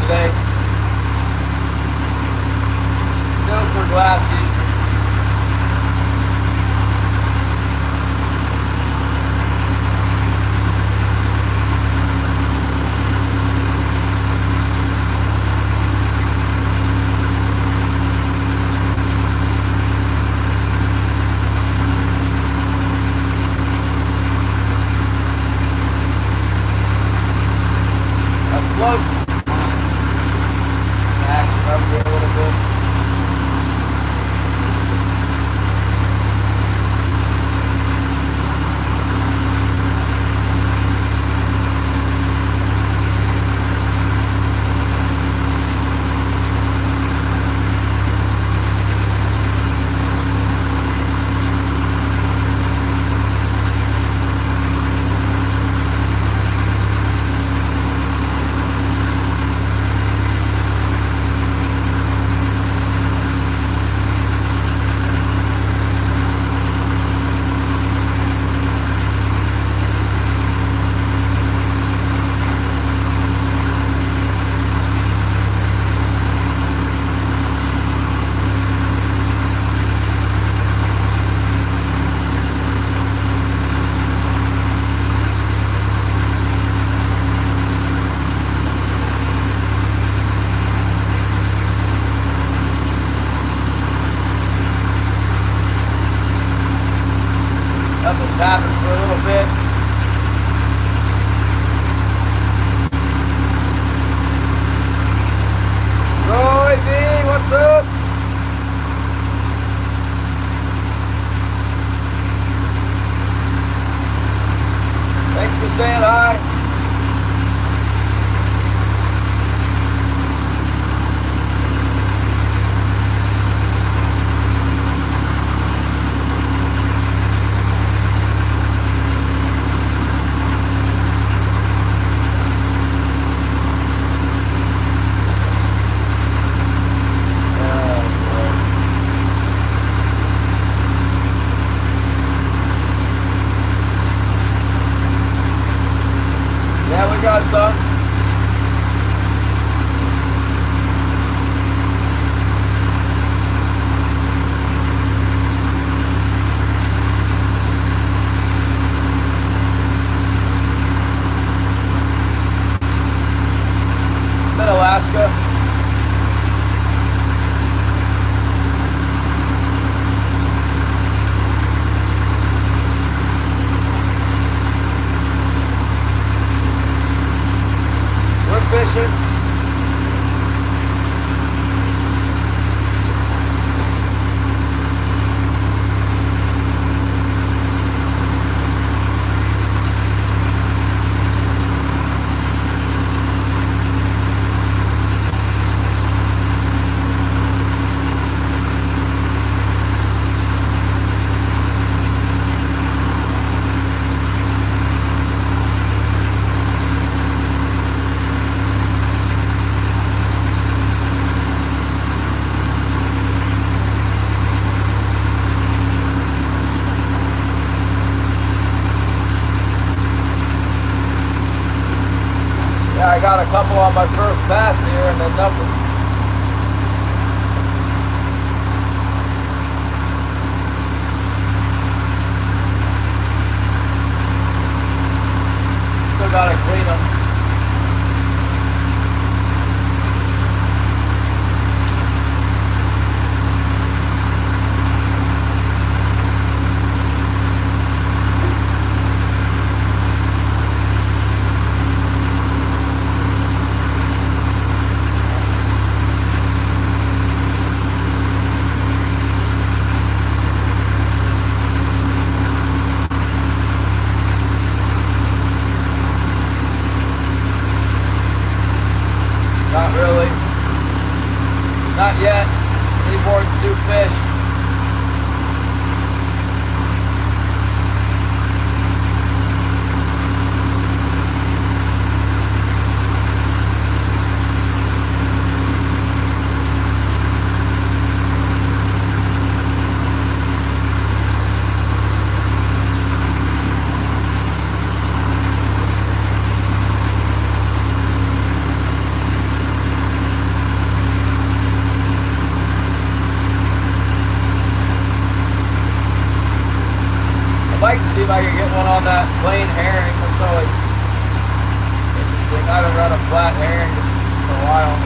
today. Super glassy. Float. Back up here a little bit. Nothing's happened for a little bit. Roy V, what's up? Thanks for saying hi. Yeah, we got some. Mid-Alaska. Fishing. Yeah, I got a couple on my first pass here and then nothing. Still gotta clean them. herring. That's always interesting. I haven't run a flat herring just in a while.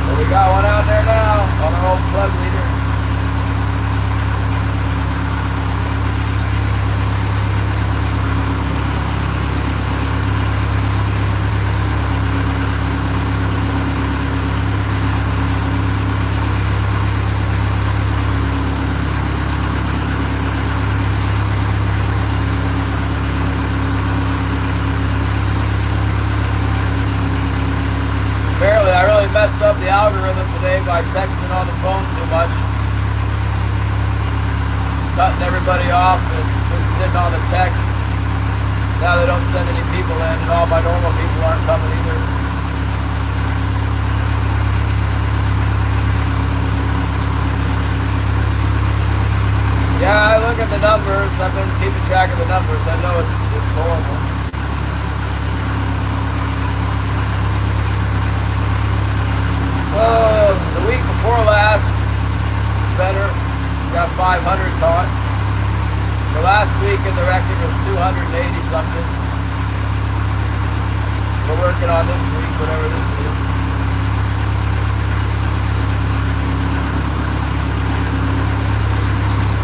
Well, we got one out there now on our old plug leader. I really messed up the algorithm today by texting on the phone too much. Cutting everybody off and just sitting on the text. Now they don't send any people in, and all my normal people aren't coming either. Yeah, I look at the numbers. I've been keeping track of the numbers. I know it's horrible. The week before last was better. Got 500 caught. The last week in the record was 280 something. We're working on this week, whatever this is.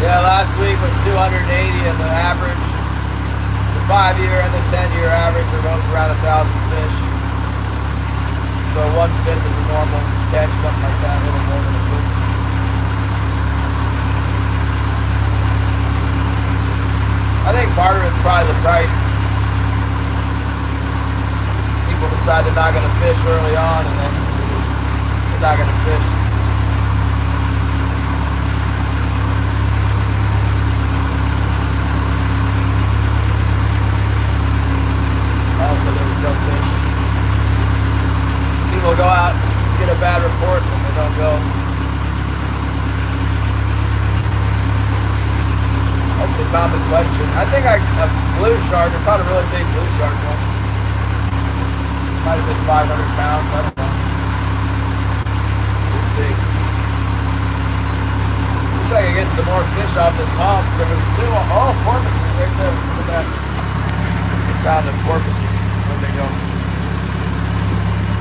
Yeah, last week was 280, and the average, the 5-year and the 10-year average are both around 1,000 fish. So 1/5 is a normal catch, something like that, a little more than a fifth. I think part of it's probably the price. People decide they're not going to fish early on, and then they're not going to fish. Also, there's no fish. People go out and get a bad report when they don't go. That's a common question. I think a blue shark, I caught a really big blue shark once. Might have been 500 pounds, I don't know. It was big. Wish I could get some more fish off this hump. There was 2, porpoises right there. Look at that. I found the porpoises. Where'd they go?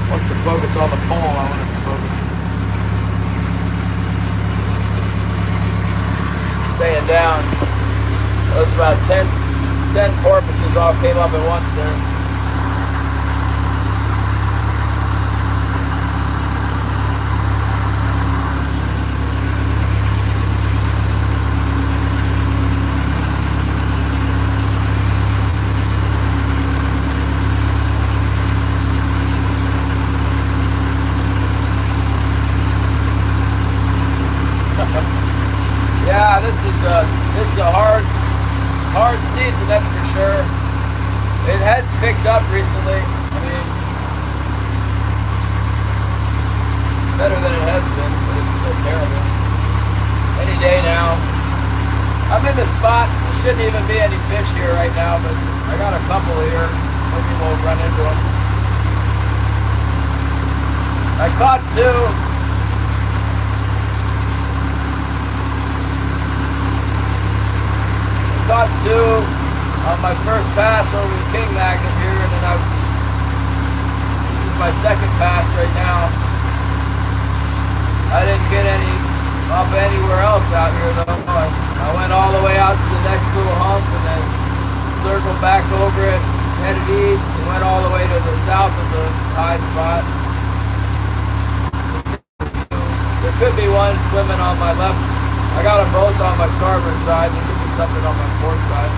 Wants to focus on the pole, I want it to focus. Staying down. That was about 10 porpoises all came up at once there. Yeah, this is a hard season, that's for sure. It has picked up recently. I mean, better than it has been, but it's still terrible. Any day now. I'm in the spot. There shouldn't even be any fish here right now, but I got a couple here. Maybe we'll run into them. I caught 2. Caught 2 on my first pass over the king magnet here, and then this is my second pass right now. I didn't get any up anywhere else out here though. I went all the way out to the next little hump and then circled back over it, headed east, and went all the way to the south of the high spot. There could be one swimming on my left. I got them both on my starboard side. There could be something on my port side.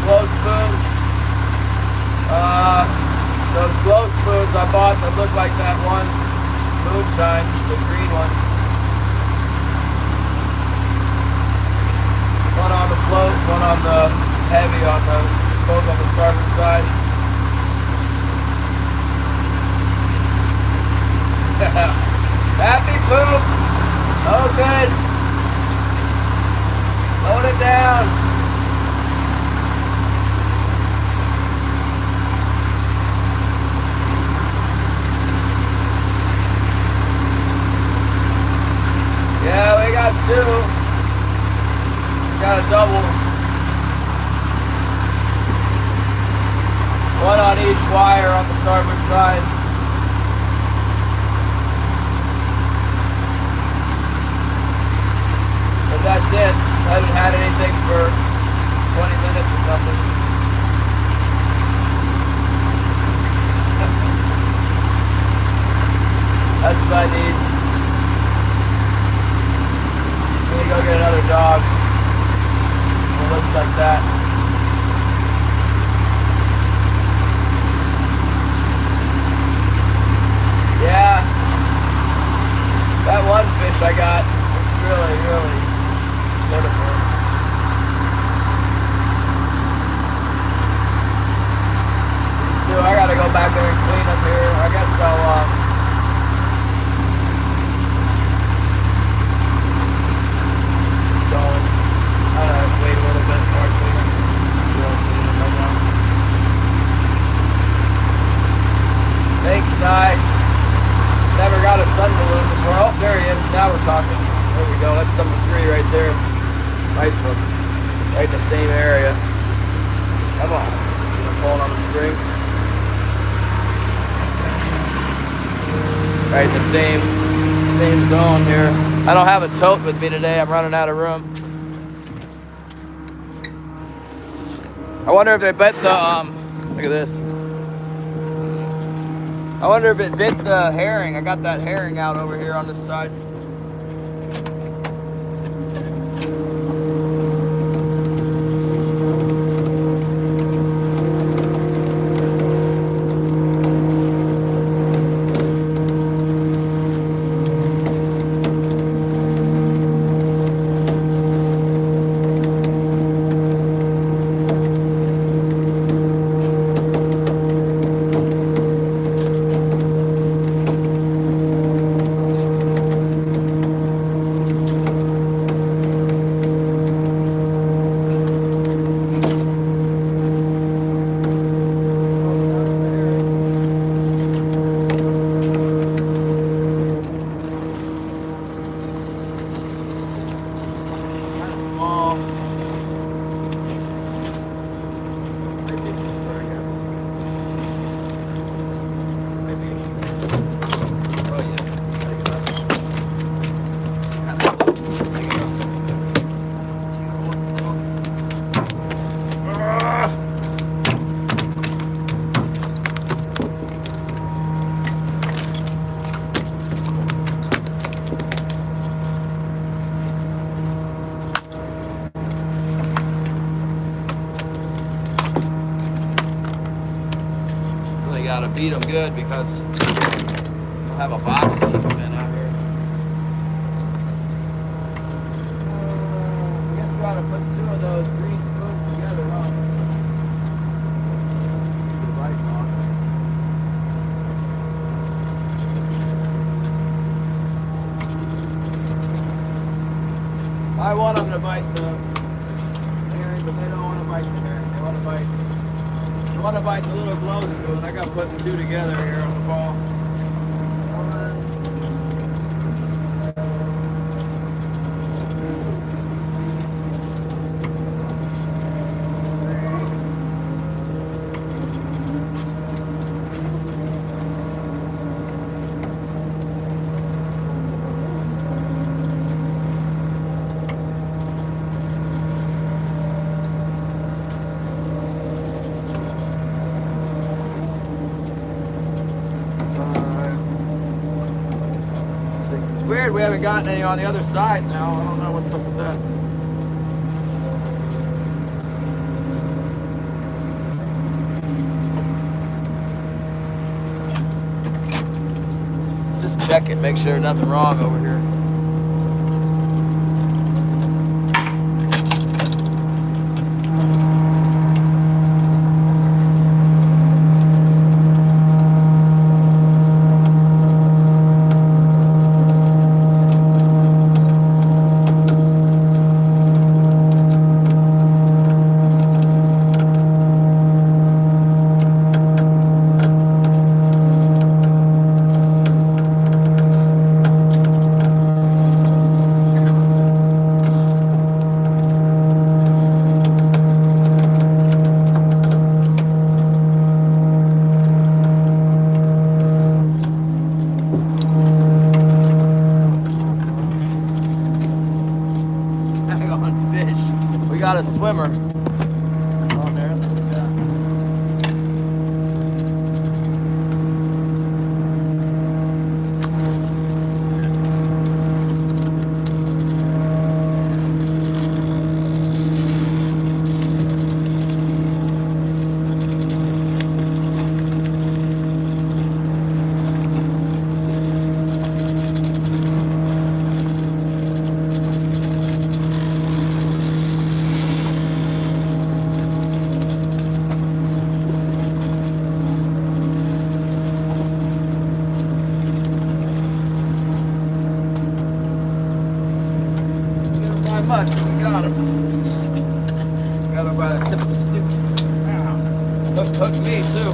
Glow spoons. Those glow spoons I bought that look like that one moonshine, the green one. One on the float, one on the heavy, both on the starboard side. Happy poop. Oh, good. Load it down. double. One on each wire on the starboard side. But that's it. I haven't had anything for 20 minutes or something. That's what I need. Let me go get another dog. It looks like that. Yeah. That one fish I got, it's really, really beautiful. These two, I gotta go back there and clean them here. I guess I'll, wait a little bit before I clean them. Right now. Thanks, Nye. Never got a sun balloon before. Oh, there he is. Now we're talking. There we go. That's number 3 right there. Nice one. Right in the same area. Come on. I'm pulling on the spring. Right in the same zone here. I don't have a tote with me today. I'm running out of room. I wonder if it bit the, look at this. I wonder if it bit the herring. I got that herring out over here on this side. Gotta beat them good because we'll have a box to keep them in out here. I guess we ought to put 2 of those green spoons together, huh? I want them to bite the herring, but they don't want to bite the herring. They want to bite. I want to bite the little glow spoon. I got putting 2 together here on the ball. Weird, we haven't gotten any on the other side now. I don't know what's up with that. Let's just check it, make sure there's nothing wrong over here. got a swimmer on there. That's what we got. Much, but we got him. Got him by the tip of the snoot. Hooked me too.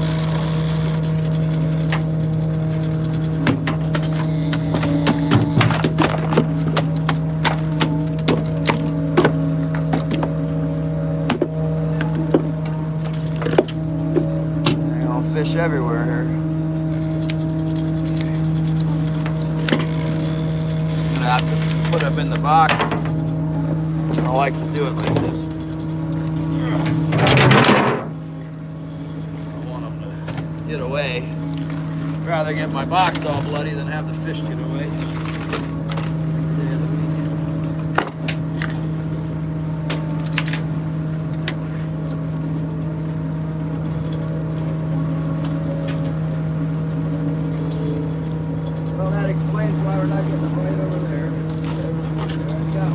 They all fish everywhere here. I'm gonna have to put them in the box. I like to do it like this. I want them to get away. I'd rather get my box all bloody than have the fish get away. Well, that explains why we're not getting the right over there. There we go.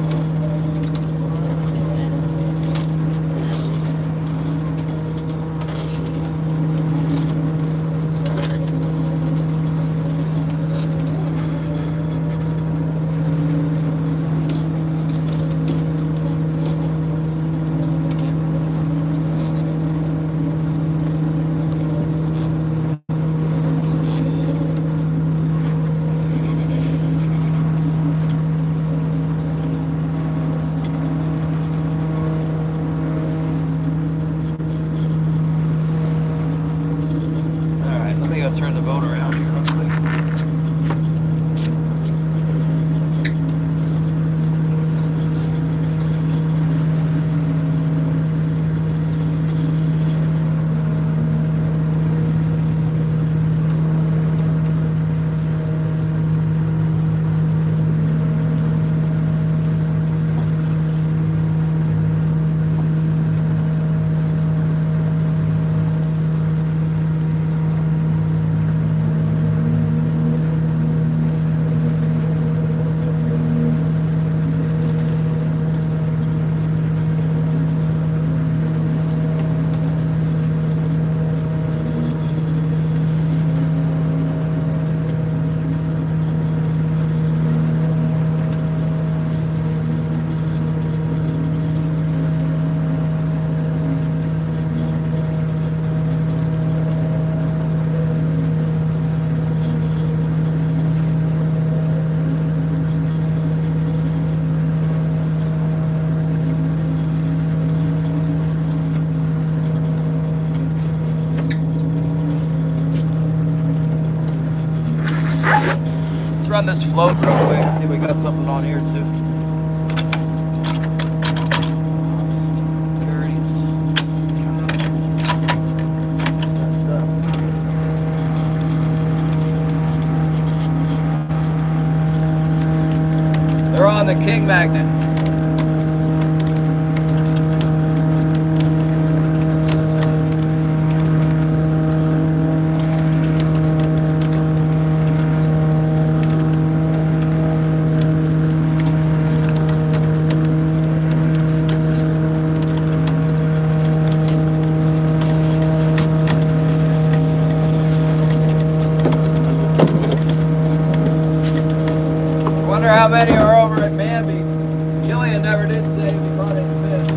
Turn the boat around here real quick. Run this float real quick, see if we got something on here too. They're on the king magnet. How many are over at Manby? Killian never did say if he caught any fish.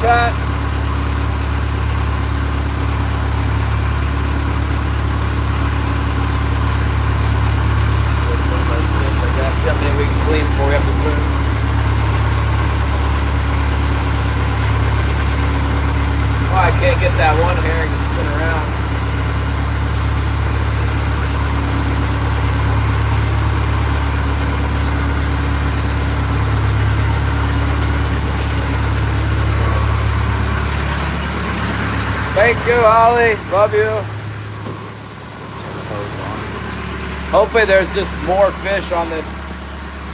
chat. I guess. Something we can clean before we have to turn. Oh, I can't get that one herring to spin around. Thank you, Holly. Love you. Turn the hose on. Hopefully there's just more fish on this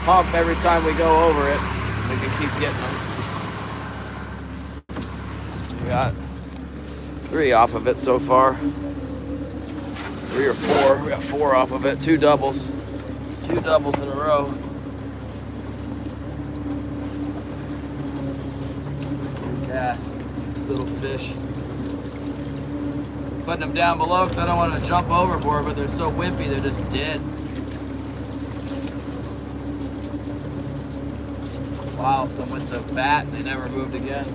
pump every time we go over it. We can keep getting them. We got 3 off of it so far. 3 or 4. We got 4 off of it. 2 doubles. 2 doubles in a row. Gas. Little fish. Putting them down below because I don't want to jump overboard, but they're so wimpy, they're just dead. Wow, if them with the bat, they never moved again.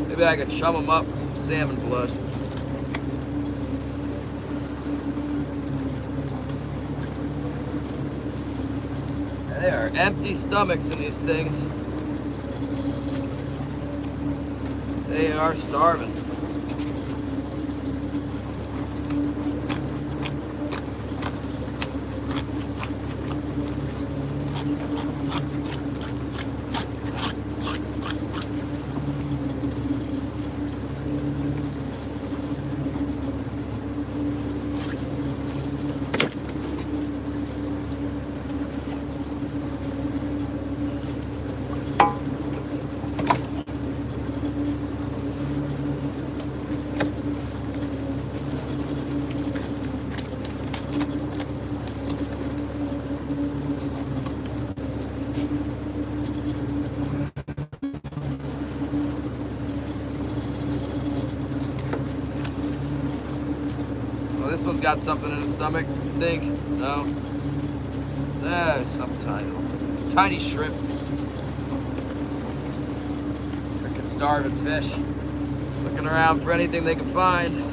Maybe I could chum them up with some salmon blood. There are empty stomachs in these things. They are starving. This one's got something in the stomach, I think. No. There's some tiny shrimp. Freaking starving fish. Looking around for anything they can find.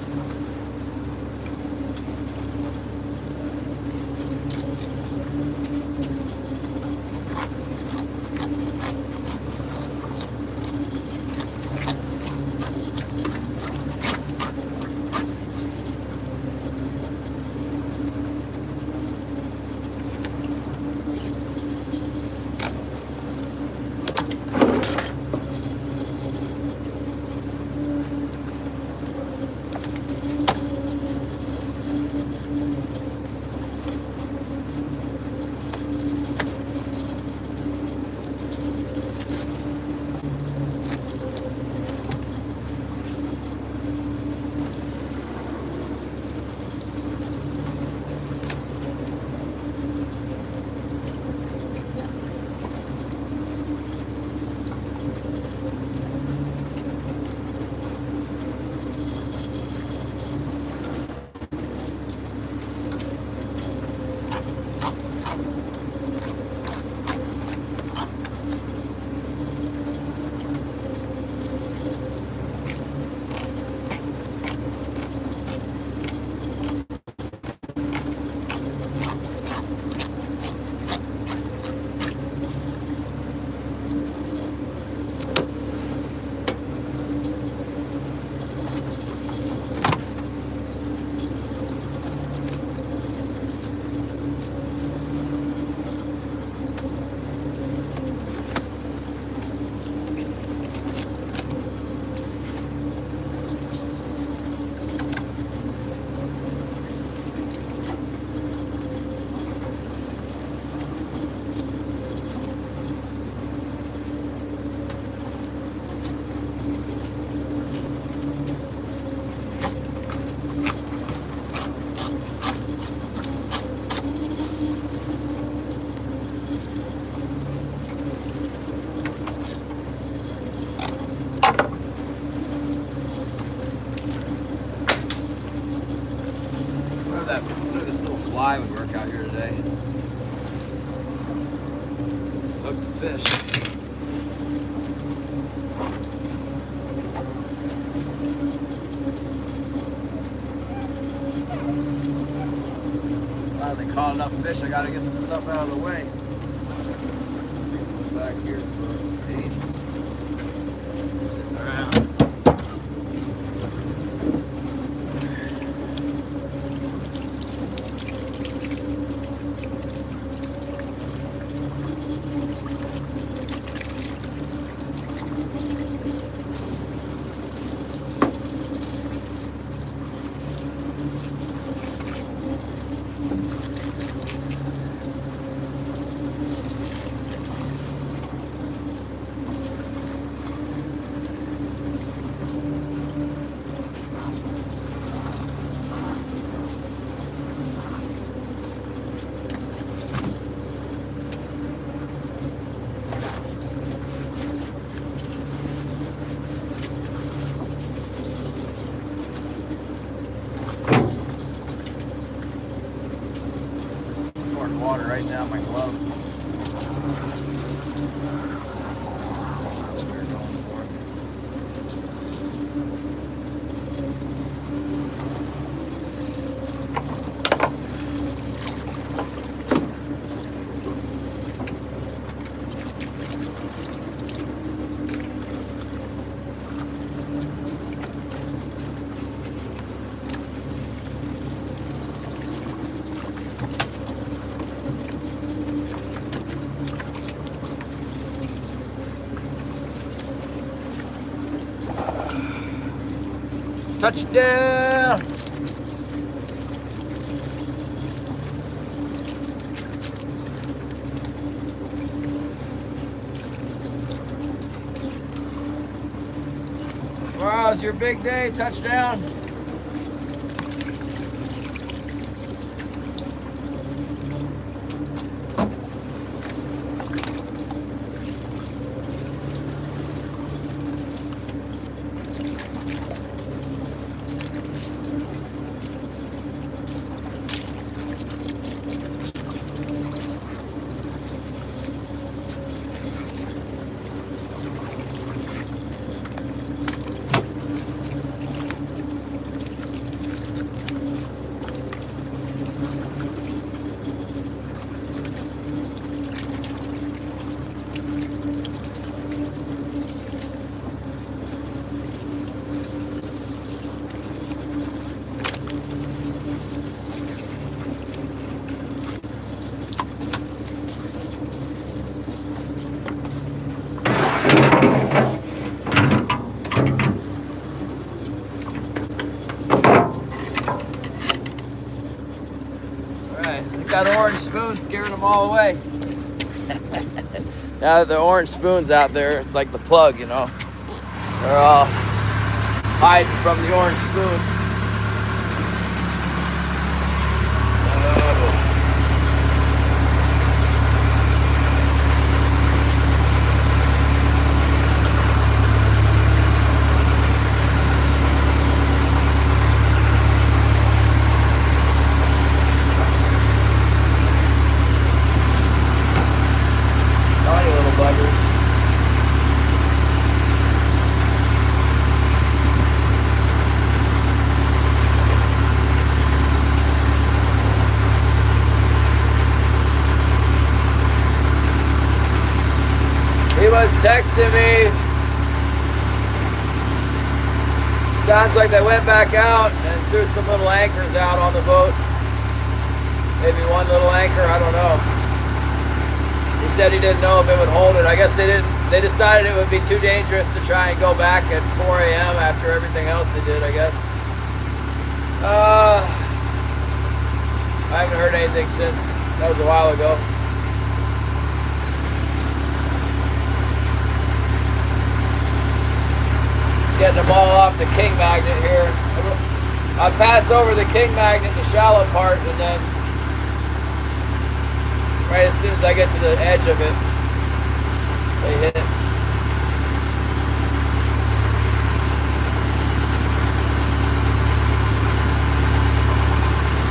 that. Look at this little fly would work out here today. Let's hook the fish. Now they caught enough fish, I gotta get some stuff out of the way. Back here for 8. Sitting around. Water right down my glove. That's what we're going for. Touchdown! Wow, it's your big day, touchdown. That orange spoon scared them all away. Now that the orange spoon's out there, it's like the plug, you know. They're all hiding from the orange spoon. Texting me. Sounds like they went back out and threw some little anchors out on the boat. Maybe one little anchor, I don't know. He said he didn't know if it would hold it. I guess they didn't. They decided it would be too dangerous to try and go back at 4 a.m. after everything else they did, I guess. I haven't heard anything since. That was a while ago. Getting them all off the king magnet here. I pass over the king magnet, the shallow part, and then right as soon as I get to the edge of it, they hit.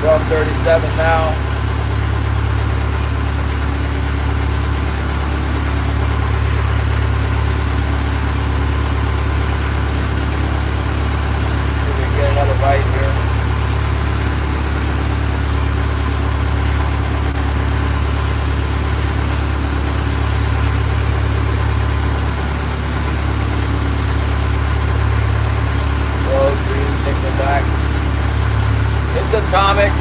So I'm 137 now. See if we can get another bite here. Nickelback. It's atomic.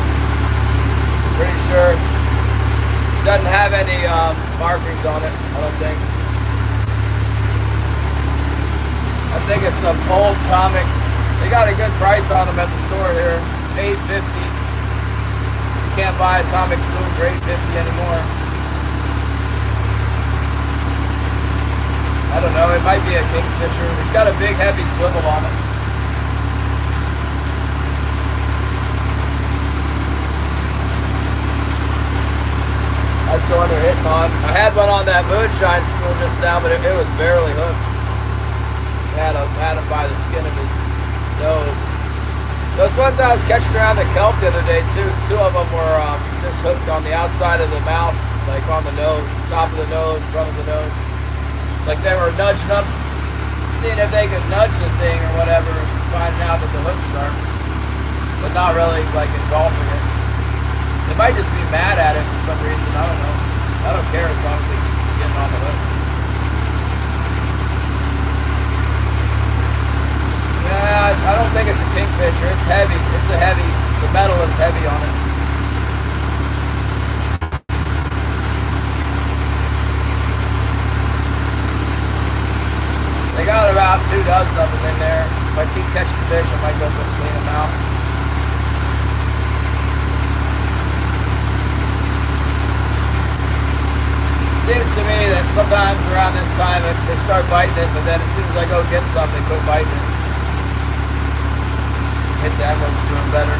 Pretty sure. Doesn't have any markings on it, I don't think. I think it's an old atomic. They got a good price on them at the store here. $8.50. You can't buy atomic spoon for $8.50 anymore. I don't know, it might be a kingfisher. It's got a big heavy swivel on it. That's the one they're hitting on. I had one on that moonshine spoon just now, but it was barely hooked. I had him by the skin of his nose. Those ones I was catching around the kelp the other day too, two of them were just hooked on the outside of the mouth, like on the nose, top of the nose, front of the nose. Like they were nudging up, seeing if they could nudge the thing or whatever, finding out that the hook's sharp, but not really like engulfing it. They might just be mad at it for some reason. I don't know. I don't care as long as they keep getting on the hook. Yeah, I don't think it's a kingfisher. It's heavy. It's a heavy. The metal is heavy on it. They got about 2 dozen of them in there. If I keep catching fish, I might go and clean them out. Seems to me that sometimes around this time they start biting it, but then as soon as I go get some, they quit biting it. Hit that one's doing better.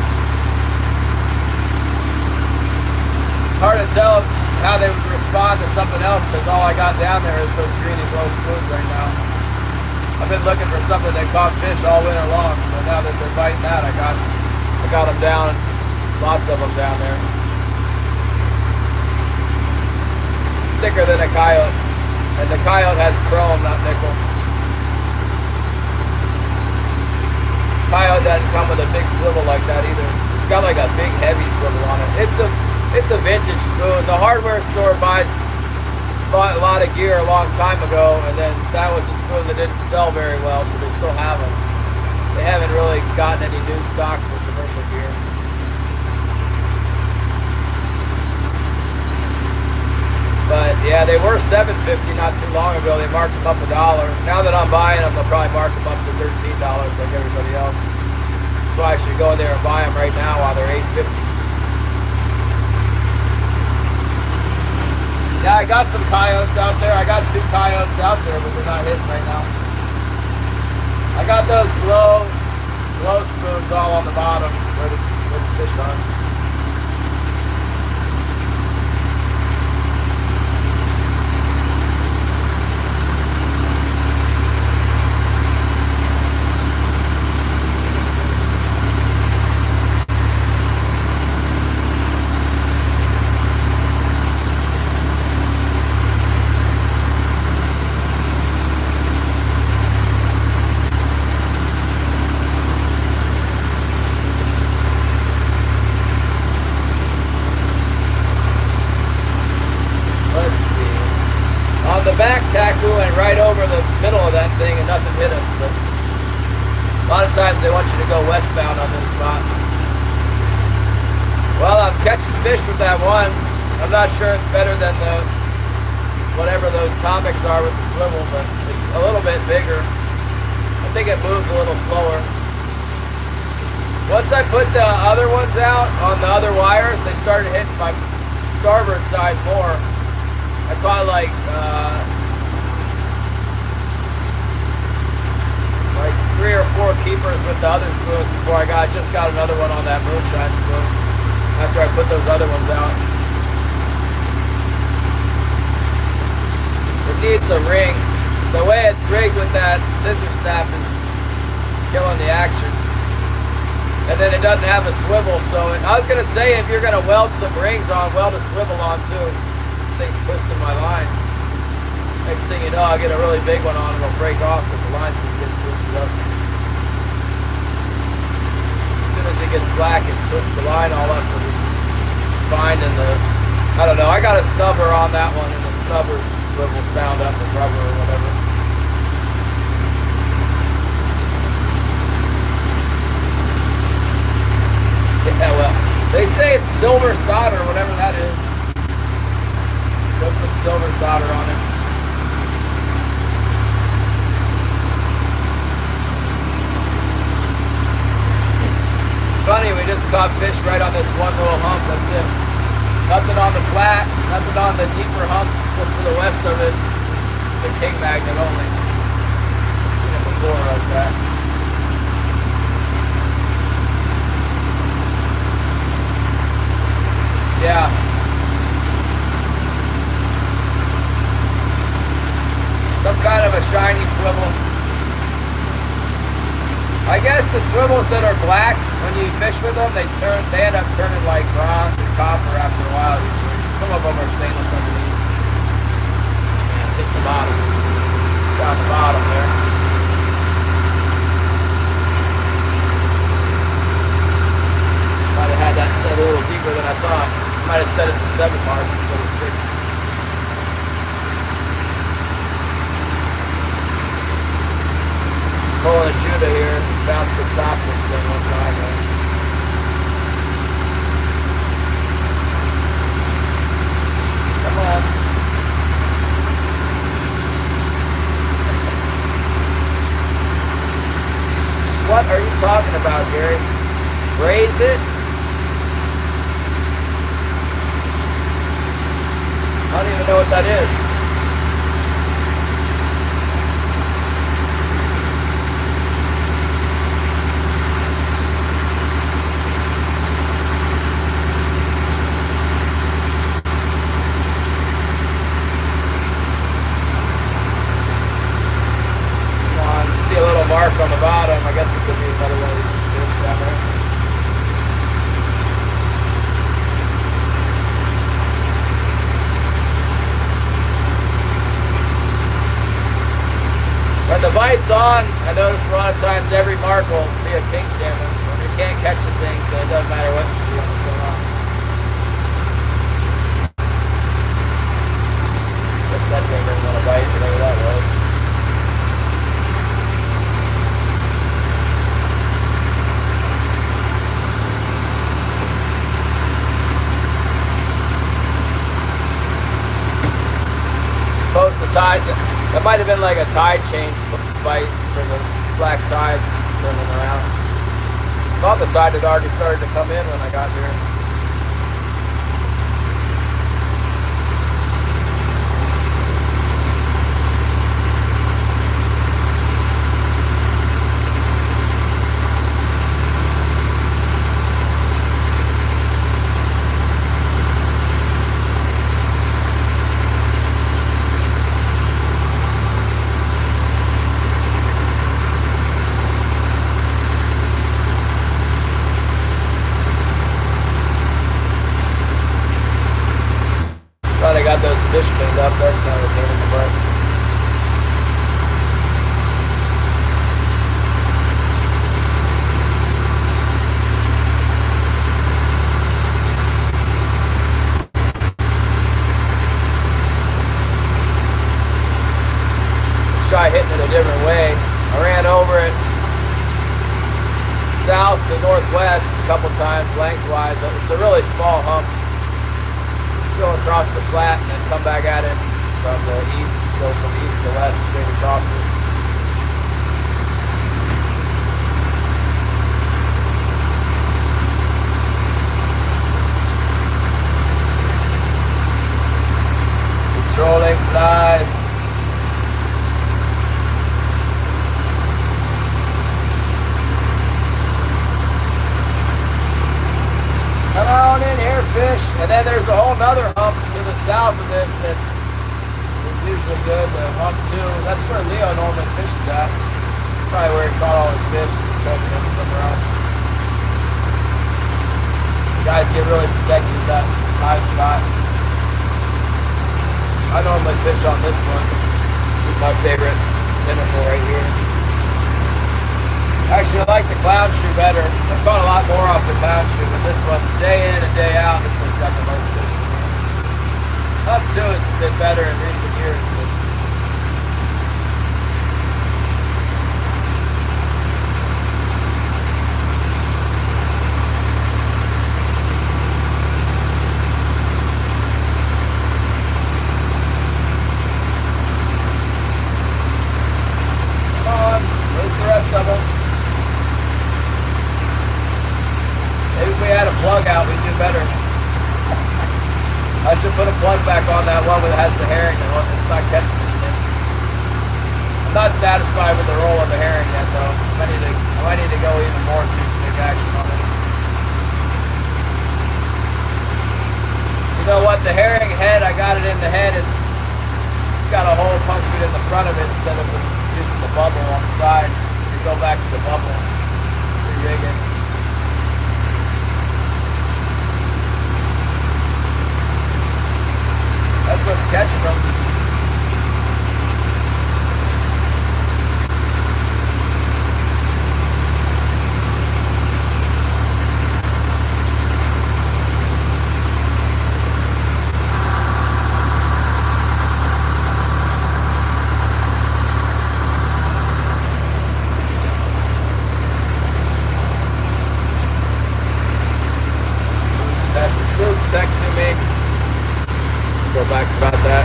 Hard to tell how they would respond to something else because all I got down there is those green and glow spoons right now. I've been looking for something that caught fish all winter long, so now that they're biting that, I got them down, lots of them down there. Thicker than a coyote, and the coyote has chrome, not nickel. Coyote doesn't come with a big swivel like that either. It's got like a big heavy swivel on it. It's a vintage spoon. The hardware store bought a lot of gear a long time ago, and then that was a spoon that didn't sell very well, so they still have them. They haven't really gotten any new stock for commercial gear. But yeah, they were $7.50 not too long ago. They marked them up $1. Now that I'm buying them, they'll probably mark them up to $13 like everybody else. That's why I should go in there and buy them right now while they're $8.50. Yeah, I got some coyotes out there. I got 2 coyotes out there, but they're not hitting right now. I got those glow spoons all on the bottom where the fish are. Back tackle went right over the middle of that thing and nothing hit us, but a lot of times they want you to go westbound on this spot. Well, I'm catching fish with that one. I'm not sure it's better than the whatever those atomics are with the swivel, but it's a little bit bigger. I think it moves a little slower. Once I put the other ones out on the other wires, they started hitting my starboard side more. I caught like 3 or 4 keepers with the other spoons before I just got another one on that moonshine spoon after I put those other ones out. It needs a ring. The way it's rigged with that scissor snap is killing the action. And then it doesn't have a swivel, so I was gonna say if you're gonna weld some rings on, weld a swivel on too. Thing's twisting my line. Next thing you know, I'll get a really big one on and it'll break off because the line's gonna get twisted up. As soon as it gets slack, it twists the line all up because it's binding the, I don't know, I got a snubber on that one and the swivel's bound up with rubber or whatever. Yeah, well, they say it's silver solder, whatever that is. Put some silver solder on it. It's funny, we just caught fish right on this one little hump, that's it. Nothing on the flat, nothing on the deeper hump, it's just to the west of it. Just the king magnet only. I've seen it before like that. Yeah. Some kind of a shiny swivel. I guess the swivels that are black, when you fish with them, they end up turning like bronze or copper after a while usually. Some of them are stainless underneath. Man, hit the bottom. Down the bottom there. Might have had that set a little deeper than I thought. Might have set it to 7 marks instead of 6. Pulling a Judah here, bounced the top of this thing one time. Man. Come on. What are you talking about, Gary? Raise it? I don't even know what that is. Come on, see a little mark on the bottom. I guess it could be another one of these fish down there. When the bite's on, I notice a lot of times every mark will be a king salmon. When you can't catch the things, then it doesn't matter what you see on the sonar. Guess that thing didn't want to bite, whatever that was. Suppose the tide, that might have been like a tide change bite for the slack tide turning around. Thought the tide had already started to come in when I got here. Glad I got those fish cleaned up. That's kind of a pain in the butt. Let's try hitting it a different way. I ran over it south to northwest a couple times lengthwise. It's a really small hump. Go across the flat and then come back at it from the east, go from east to west, straight across it. Controlling flies. Come on in here, fish. And then there's a whole nother hump to the south of this that is usually good, the hump 2. That's where Leo normally fishes at. That's probably where he caught all his fish. He's taking them somewhere else. guys get really protected with that high spot. I normally fish on this one. This is my favorite pinnacle right here. Actually, I like the clown shoe better. I've caught a lot more off the clown shoe, but this one, day in and day out, this one's got the most fish for me. Up 2 has been better in recent years, but out, we'd do better. I should put a plug back on that one that has the herring and it's not catching anything. I'm not satisfied with the roll of the herring yet though. I might need to go even more to take action on it. You know what, the herring head, I got it in the head, it's got a hole punctured in the front of it instead of using the bubble on the side. You go back to the bubble, re-rig it. That's what's catching them. Luke's texting me. Go back about that.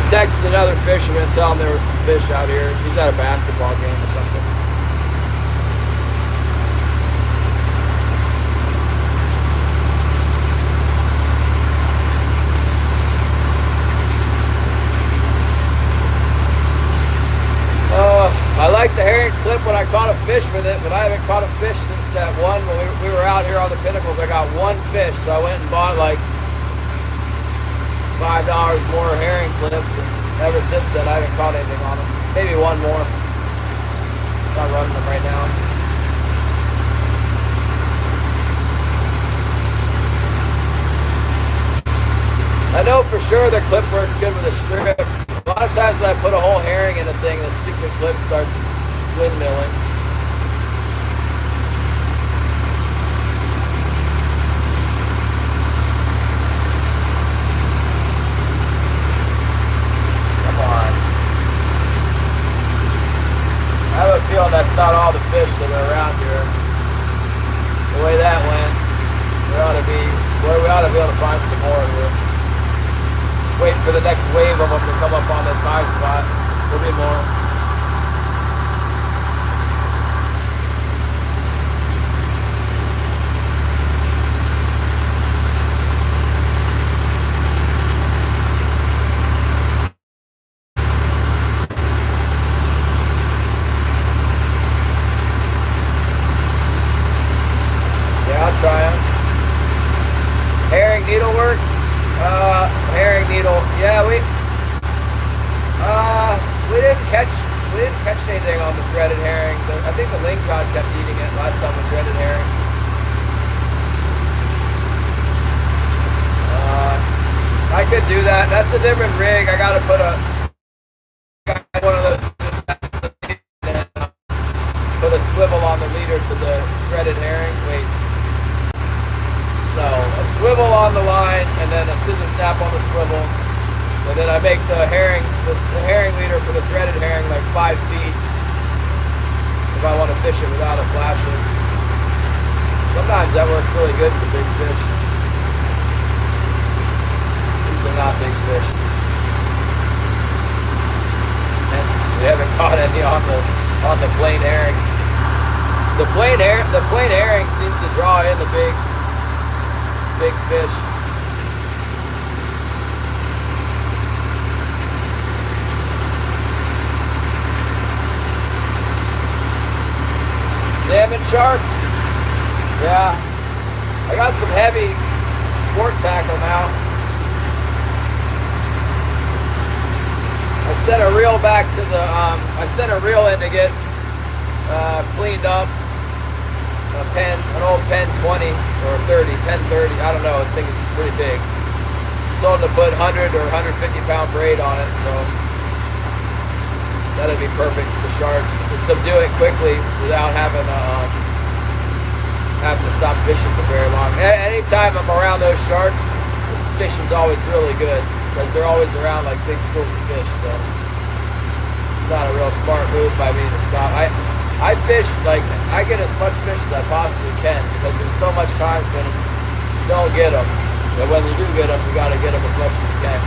Texted another fisherman, tell him there was some fish out here. He's at a basketball game or something. I like the herring clip when I caught a fish with it, but I haven't caught a fish since that one when we were out here on the Pinnacles. I got one fish, so I went and bought like $5 more herring clips, and ever since then I haven't caught anything on them. Maybe one more. I'm not running them right now. I know for sure the clip works good with a strip. A lot of times when I put a whole herring in a thing, the stupid clip starts split milling. I have a feeling that's not all the fish that are around here. The way that went, we ought to be able to find some more here. Waiting for the next wave of them to come up on this high spot. There'll be more. Try them. Herring needlework. Herring needle. Yeah, we didn't catch anything on the threaded herring. I think the lingcod kept eating it last time with threaded herring. I could do that. That's a different rig. I gotta put one of those. Put a swivel on the leader to the threaded herring. Wait. No, a swivel on the line and then a scissor snap on the swivel, and then I make the herring leader for the threaded herring like 5 feet if I want to fish it without a flasher. Sometimes that works really good for big fish. These are not big fish. Hence, we haven't caught any on the plain herring. The plain herring seems to draw in the big fish. Salmon sharks? Yeah. I got some heavy sport tackle now. I sent a reel back to the, I sent a reel in to get cleaned up. an old pen 20 or 30, pen 30. I don't know. I think it's pretty big. Told him to put 100 or 150 pound braid on it, so that'd be perfect for the sharks to subdue it quickly without having to stop fishing for very long. Anytime I'm around those sharks, fishing's always really good because they're always around like big schools of fish. So it's not a real smart move by me to stop. I fish, like, I get as much fish as I possibly can because there's so much times when you don't get them. But when you do get them, you got to get them as much as you can.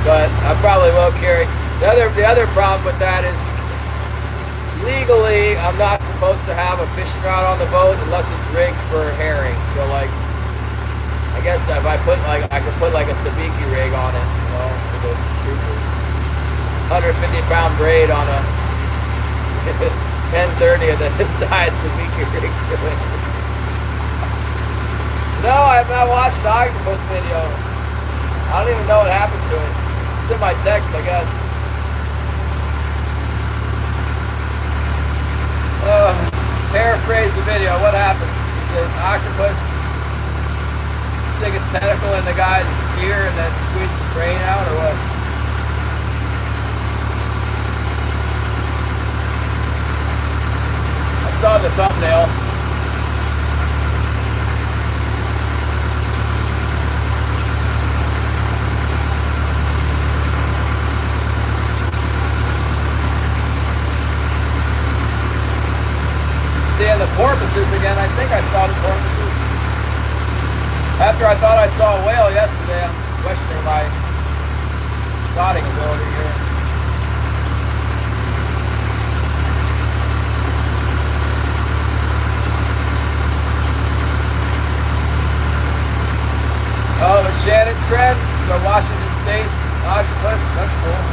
But I probably will carry. The other problem with that is legally I'm not supposed to have a fishing rod on the boat unless it's rigged for herring. So like, I guess if I put like, I could put like a sabiki rig on it, you know, for the troopers. 150 pound braid on a 1030 and then tie a sabiki rig to it. No, I have not watched the octopus video. I don't even know what happened to it. It's in my text, I guess. Paraphrase the video. What happens? Is the octopus stick its tentacle in the guy's ear and then squeeze his brain out, or what? I saw the thumbnail. Seeing the porpoises again. I think I saw the porpoises. After I thought I saw a whale yesterday, I'm questioning my spotting ability here. Oh, it's Shannon's friend. So Washington State octopus. That's cool.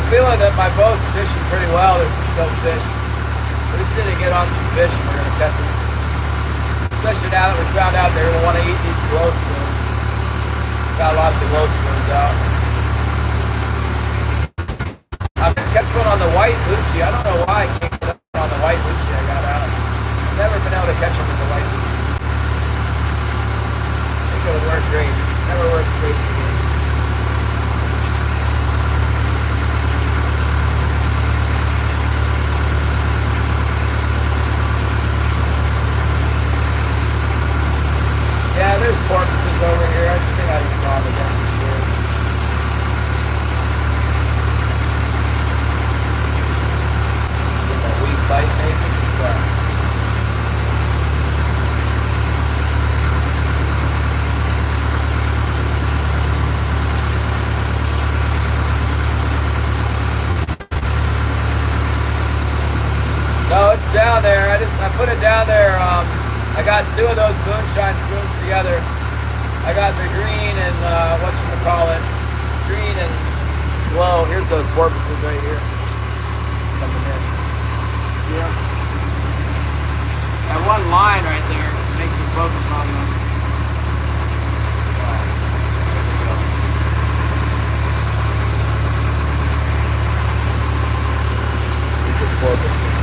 Feeling that my boat's fishing pretty well. There's still fish. We just need to get on some fish and we're going to catch them. Especially now that we found out they're going to want to eat these glow spoons. Got lots of glow spoons out. I'm going to catch one on the white hoochie. I don't know why I can't get up on the white hoochie I got out. I've never been able to catch them with the white hoochie. I think it'll work great. Never works great for me. Yeah, there's porpoises over here. I think I just saw them again for sure. Get a weak bite maybe? What's that? No, it's down there. I put it down there. I got two of those moonshine spoons together. I got the green and whatchamacallit, green and glow. Here's those porpoises right here. Coming in. See them? That one line right there makes it focus on them. Wow. There we go. Stupid porpoises.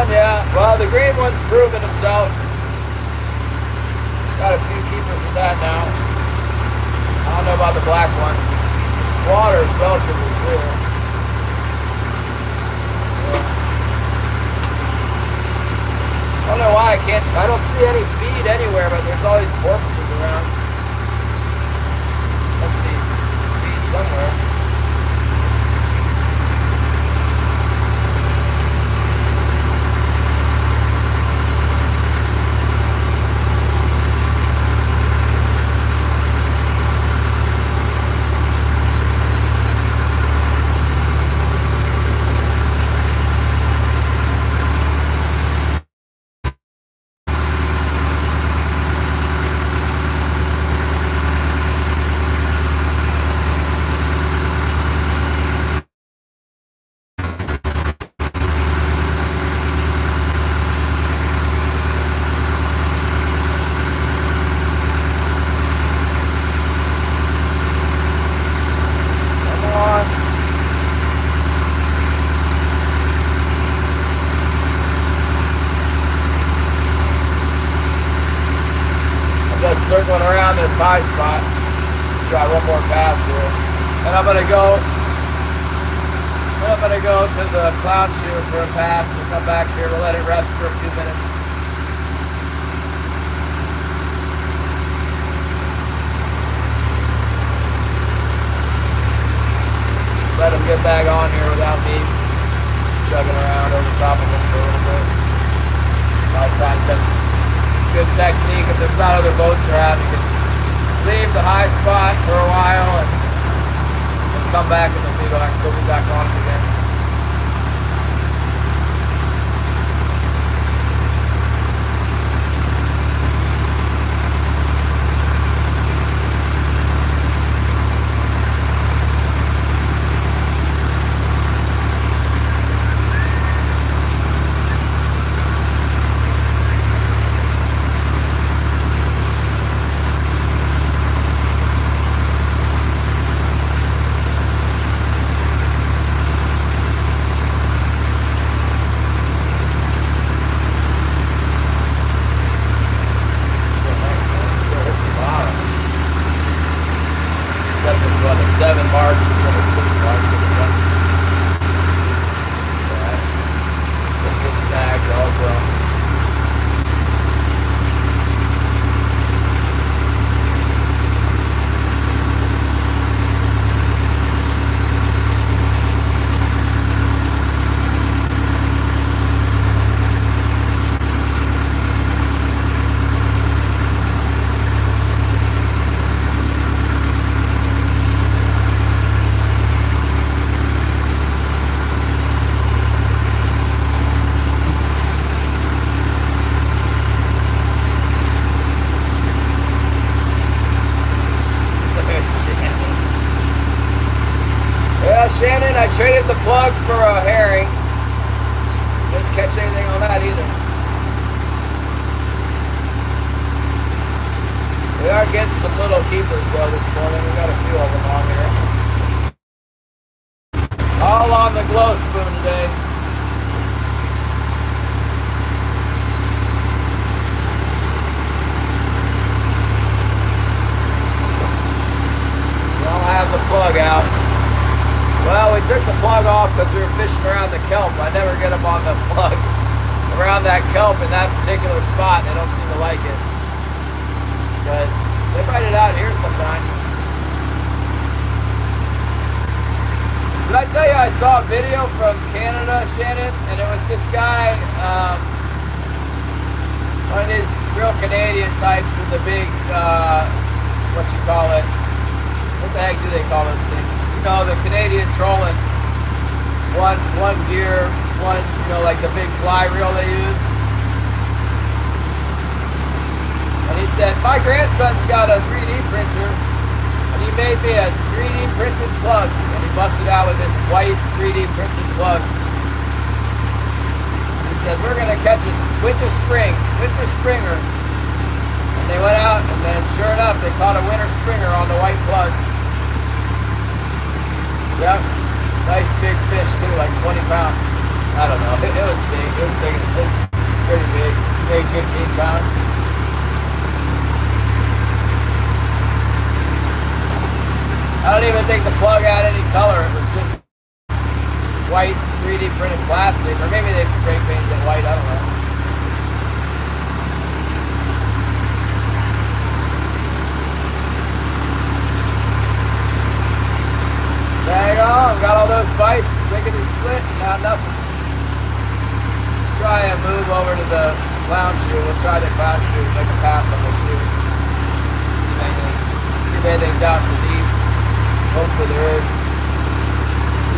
Yeah, well, the green one's proven itself. Got a few keepers with that now. I don't know about the black one. This water is relatively clear. I don't know why I don't see any feed anywhere, but there's always porpoises around. Must high spot. Try one more pass here. And I'm gonna go to the clown shoe for a pass and come back here. We'll let it rest for a few minutes. Let him get back on here without me chugging around over top of him for a little bit. A lot of times that's good technique. If there's not other boats around, you can leave the high spot for a while and come back and they'll be back on it again. This one is 7 marks, this one is 6 marks. Alright. Good snag, all's well. Shannon, I traded the plug for a herring. Didn't catch anything on that either. We are getting some little keepers though this morning. We got a few of them on here. All on the glow spoon today. Don't have the plug out. Well, we took the plug off because we were fishing around the kelp. I never get them on the plug around that kelp in that particular spot. They don't seem to like it. But they bite it out here sometimes. Did I tell you I saw a video from Canada, Shannon? And it was this guy, one of these real Canadian types with the big, what you call it? What the heck do they call those things? You know, the Canadian trolling, one gear, like the big fly reel they use. And he said, my grandson's got a 3D printer, and he made me a 3D printed plug. And he busted out with this white 3D printed plug. He said, we're gonna catch a winter springer. And they went out, and then sure enough, they caught a winter springer on the white plug. Yep, nice big fish too, like 20 pounds. I don't know, it was big, it was pretty big, maybe 15 pounds. I don't even think the plug had any color, it was just white 3D printed plastic, or maybe they've spray painted it white, I don't know. Dang on, got all those bites, lickety split, now nothing. Let's try and move over to the clown shoe. We'll try the clown shoe, make a pass on the shoe. See if anything's out in the deep. Hopefully there is.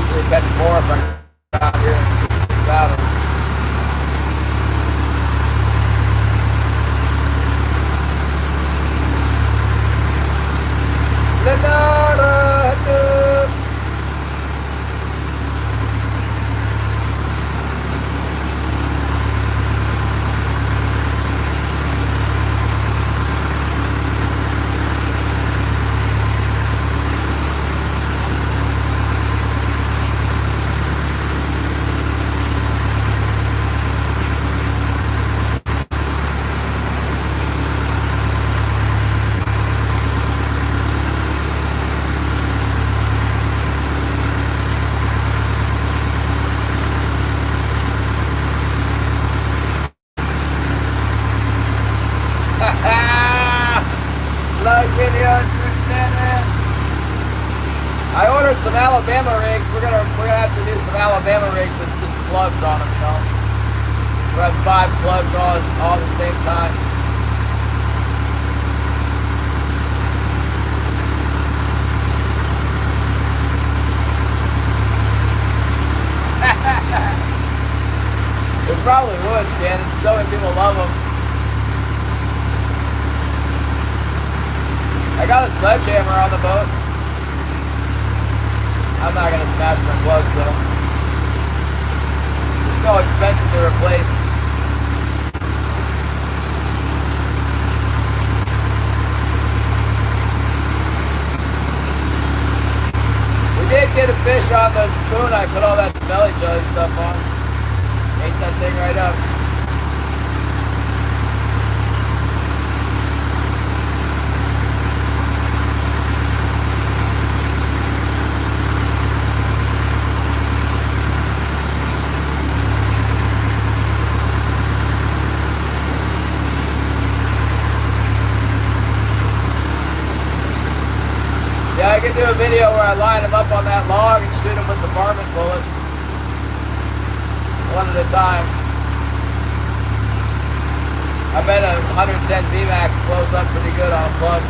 Usually catch more if I'm out here in 60 fathoms. ordered some Alabama rigs. We're gonna have to do some Alabama rigs with just plugs on them, you know. We'll have 5 plugs on all at the same time. It probably would, Shannon. So many people love them. I got a sledgehammer on the boat. I'm not gonna smash my plugs though. It's so expensive to replace. We did get a fish on the spoon. I put all that smelly jelly stuff on. Ate that thing right up. Yeah, I could do a video where I line them up on that log and shoot them with the varmint bullets. One at a time. I bet a 110 VMAX blows up pretty good on a plug.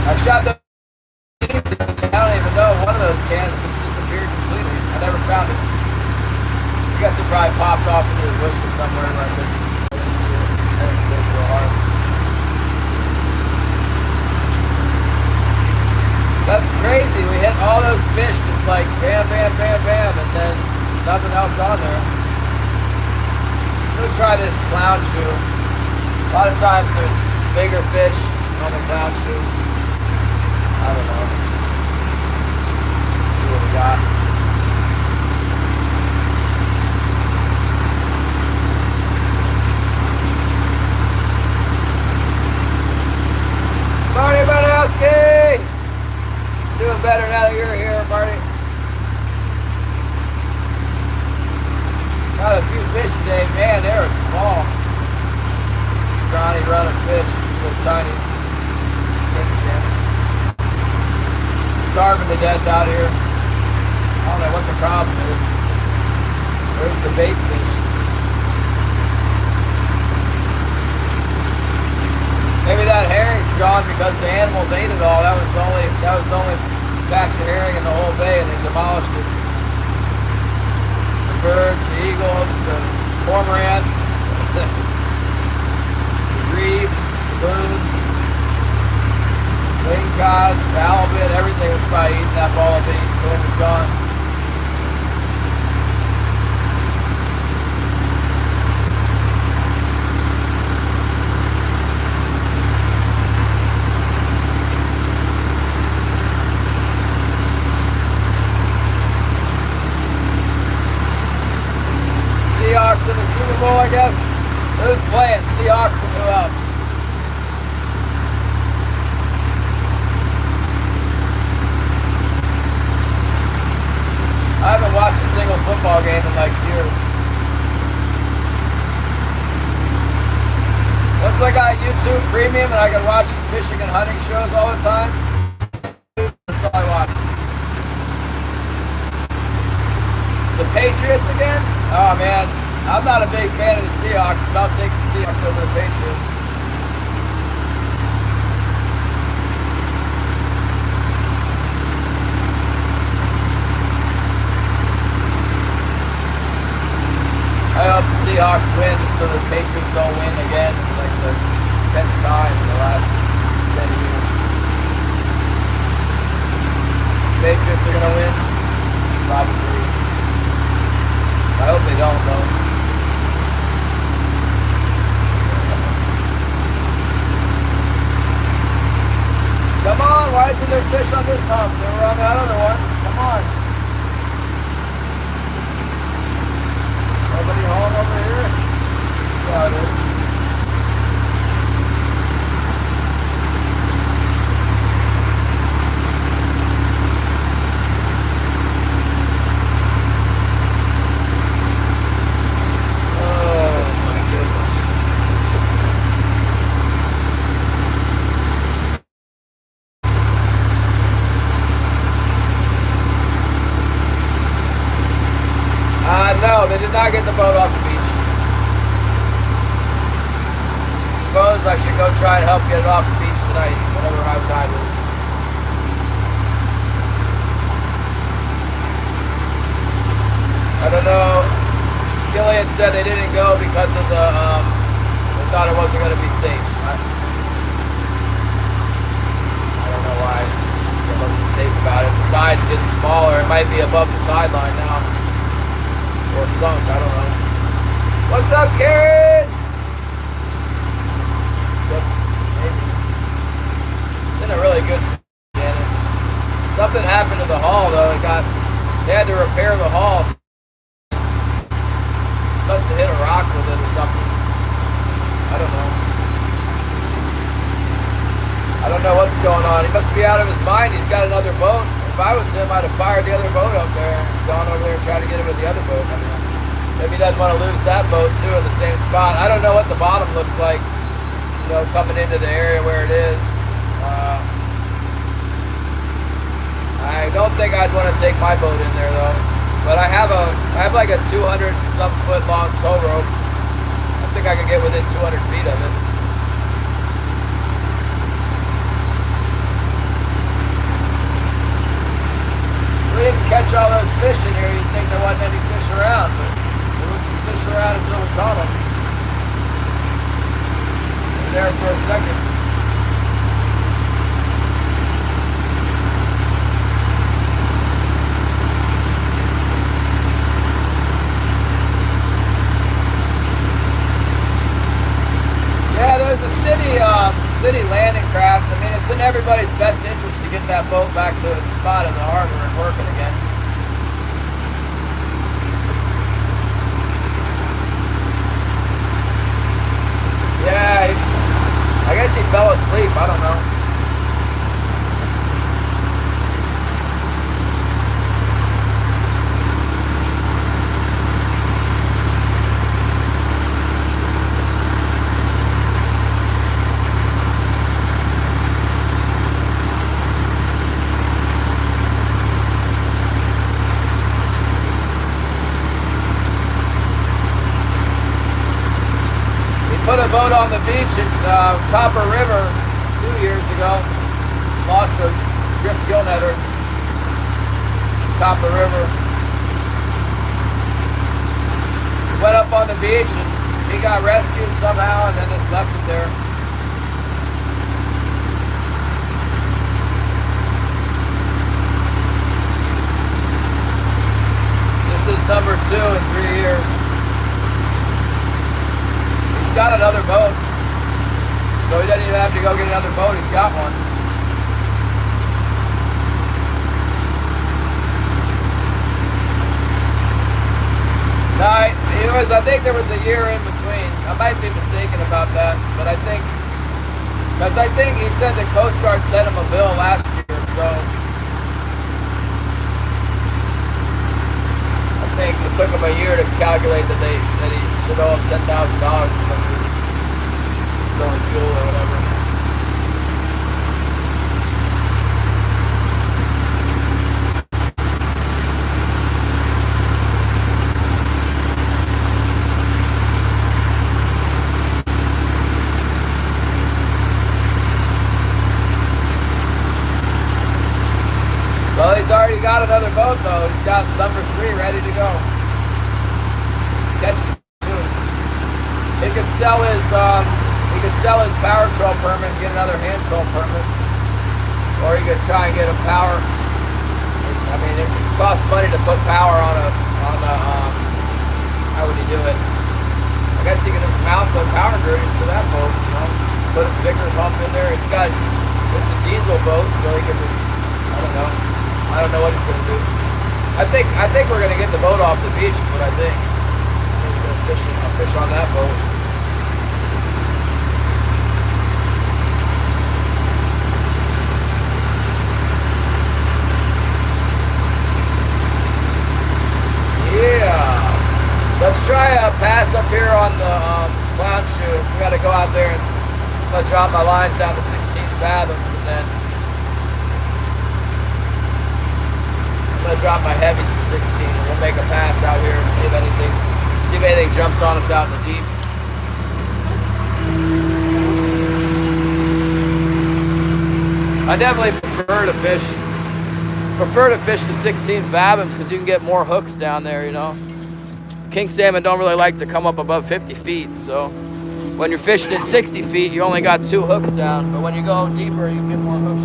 I shot the. I don't even know. One of those cans just disappeared completely. I never found it. I guess it probably popped off into the bushes somewhere where I didn't see it. I didn't see it real hard. That's crazy. We hit all those fish just like bam, bam, bam, bam, and then nothing else on there. Let's go try this clown shoe. A lot of times there's bigger fish on the clown shoe. I don't know. See what we got. Marty Banowski! Doing better now that you're here, Marty. Got a few fish today. Man, they were small. Scrawny run of fish. Little tiny. King salmon. Starving to death out here. I don't know what the problem is. Where's the bait fish? Maybe that herring's gone because the animals ate it all. That was the only batch of herring in the whole bay, and they demolished it. The birds, the eagles, the cormorants, the grebes, the loons. Lingcod, halibut, everything was probably eating that ball of meat until it was gone. Seahawks in the Super Bowl, I guess. Who's playing? Seahawks and who else? I haven't watched a single football game in like years. Once I got YouTube Premium and I could watch fishing and hunting shows all the time, that's all I watch. The Patriots again? Oh man, I'm not a big fan of the Seahawks, but I'll take the Seahawks over the Patriots. I hope the Seahawks win so the Patriots don't win again for like the 10th time in the last 10 years. Patriots are going to win? Probably. I hope they don't though. Come on, why isn't there fish on this hump? They were on that other one. Come on. Nobody home over here? go try and help get it off the beach tonight, whatever high tide is. I don't know. Killian said they didn't go because of the, they thought it wasn't going to be safe. I don't know why it wasn't safe about it. The tide's getting smaller. It might be above the tide line now. Or sunk, I don't know. What's up, Karen? It's cooked, maybe. It's in a really good spot. Something happened to the hull, though. They had to repair the hull. Must have hit a rock with it or something. I don't know. I don't know what's going on. He must be out of his mind. He's got another boat. If I was him, I'd have fired the other boat up there and gone over there and tried to get him with the other boat. I mean, maybe he doesn't want to lose that boat too in the same spot. I don't know what the bottom looks like, you know, coming into the area where it is. I don't think I'd want to take my boat in there though. But I have like a 200-some foot long tow rope. I think I can get within 200 feet of it. We didn't catch all those fish in here. You'd think there wasn't any fish around, but there was some fish around until we caught them. They were there for a second. Yeah, there's a city landing craft. I mean, it's in everybody's best interest to get that boat back to its spot in the harbor and working again. Yeah, I guess he fell asleep. I don't know. Put a boat on the beach in Copper River 2 years ago. Lost a drift gill netter. Copper River. Went up on the beach and he got rescued somehow and then just left him there. This is number 2 in 3 years. He's got another boat, so he doesn't even have to go get another boat. He's got one. No, I think there was a year in between. I might be mistaken about that, but I think he said the Coast Guard sent him a bill last year, so I think it took him a year to calculate that he should owe him $10,000 for some reason. Going fuel or whatever. Well, he's already got another boat though. He's got number 3 ready to go. Catches soon. He could sell his power troll permit and get another hand troll permit. Or he could try and get a power. I mean, it costs money to put power on a how would he do it? I guess he can just mount the power girders to that boat, you know, put his Vickers pump in there. It's a diesel boat, so he can just, I don't know what he's gonna do. I think we're gonna get the boat off the beach is what I think. He's gonna fish on that boat. Yeah. Let's try a pass up here on the clown shoe. We gotta go out there and I'm gonna drop my lines down to 16 fathoms and then I'm gonna drop my heavies to 16 and we'll make a pass out here and see if anything jumps on us out in the deep. I definitely prefer to fish the 16 fathoms because you can get more hooks down there, you know. King salmon don't really like to come up above 50 feet, so when you're fishing in 60 feet, you only got 2 hooks down, but when you go deeper, you get more hooks.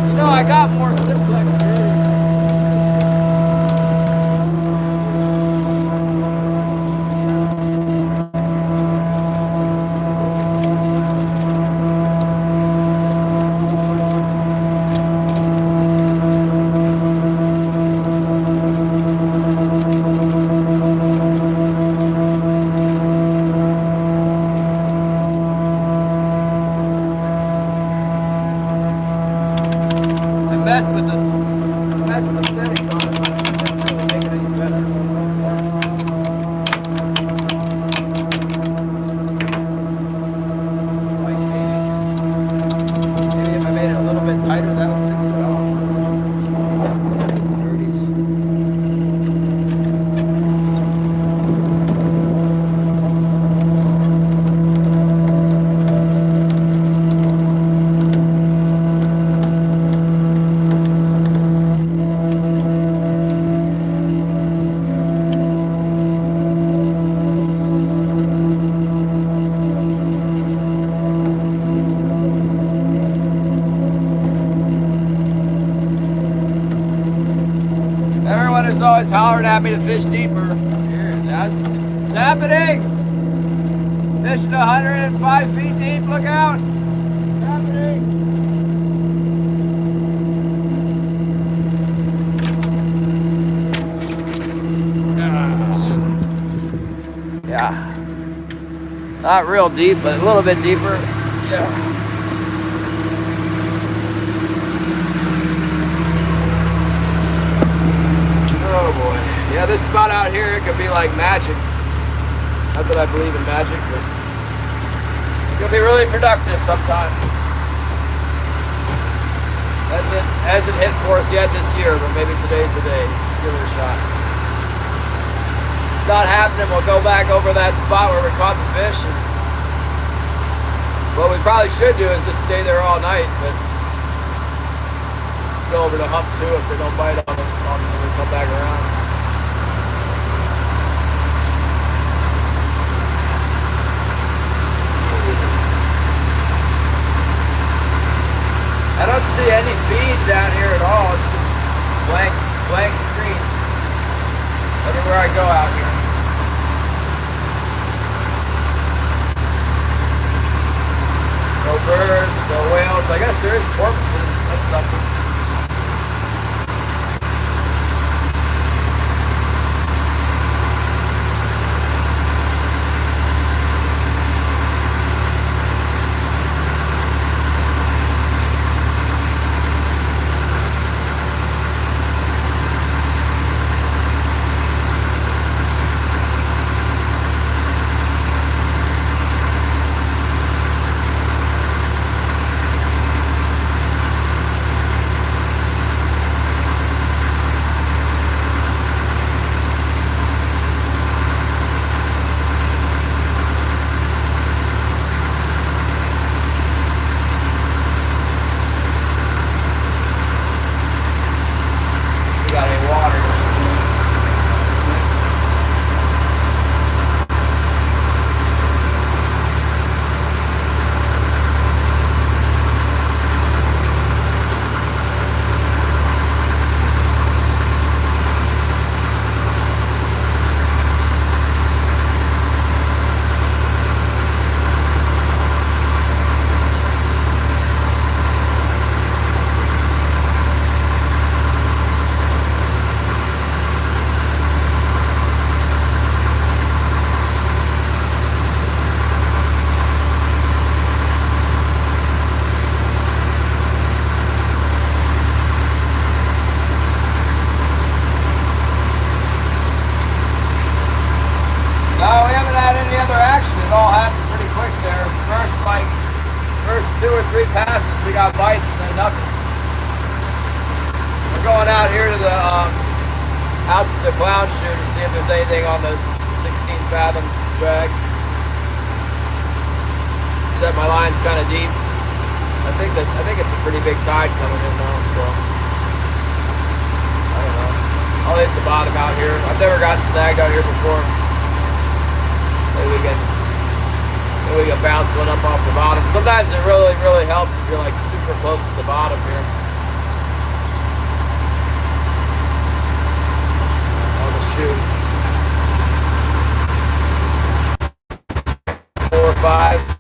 You know, I got more simplex gears. Mess with the settings on it, but I don't necessarily make it any better. Like maybe if I made it a little bit tighter, that would fix it all. Everyone is always hollering at me to fish deeper. Here, it's happening. Fishing 105 feet deep. Look out! It's happening. Yeah. Not real deep, but a little bit deeper. Yeah. Oh boy. Yeah, this spot out here, it could be like magic. Not that I believe in magic, but it can be really productive sometimes. Hasn't hit for us yet this year, but maybe today's the day. Give it a shot. It's not happening, we'll go back over that spot where we caught the fish. And what we probably should do is just stay there all night, but go over to hump 2 if they don't bite on when we come back around. I don't see any feed down here at all. It's just blank screen everywhere I go out here. No birds, no whales. I guess there is porpoises. That's something. First 2 or 3 passes, we got bites and then nothing. We're going out here to the out to the clown chute to see if there's anything on the 16 fathom drag. Set my lines kind of deep. I think it's a pretty big tide coming in now, so I don't know. I'll hit the bottom out here. I've never gotten snagged out here before. Maybe we can bounce one up off the bottom. Sometimes it really, really helps if you're like super close to the bottom here. On the shoot. 4 or 5.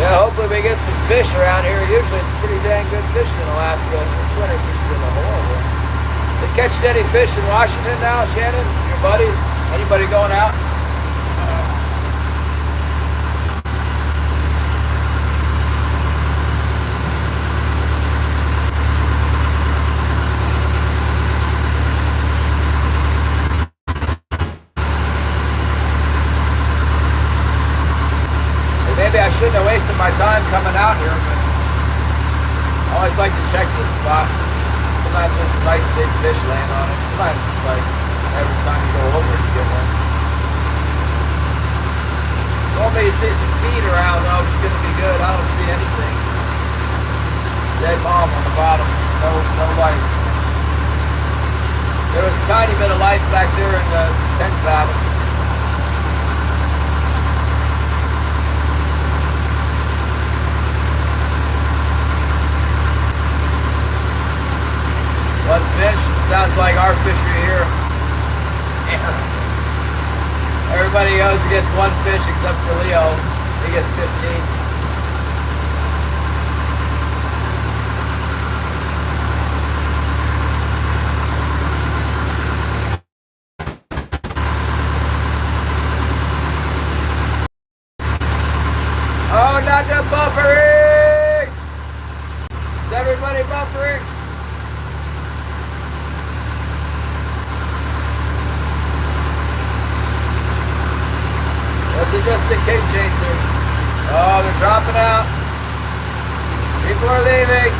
Hopefully we get some fish around here. Usually it's pretty dang good fishing in Alaska. This winter's just been horrible. They catching any fish in Washington now, Shannon? Your buddies? Anybody going out? Maybe I shouldn't have wasted my time coming out here, but I always like to check this spot. Sometimes there's some nice big fish laying on it. Sometimes it's like every time you go over it, you get one. Normally you see some feet around, though, it's going to be good. I don't see anything. Dead calm on the bottom. No life. There was a tiny bit of life back there in the 10 fathoms. One fish. Sounds like our fishery here. Everybody goes and gets one fish except for Leo. He gets 15. Oh, not the buffering! Is everybody buffering? Was it just a king chaser? Oh, they're dropping out. People are leaving.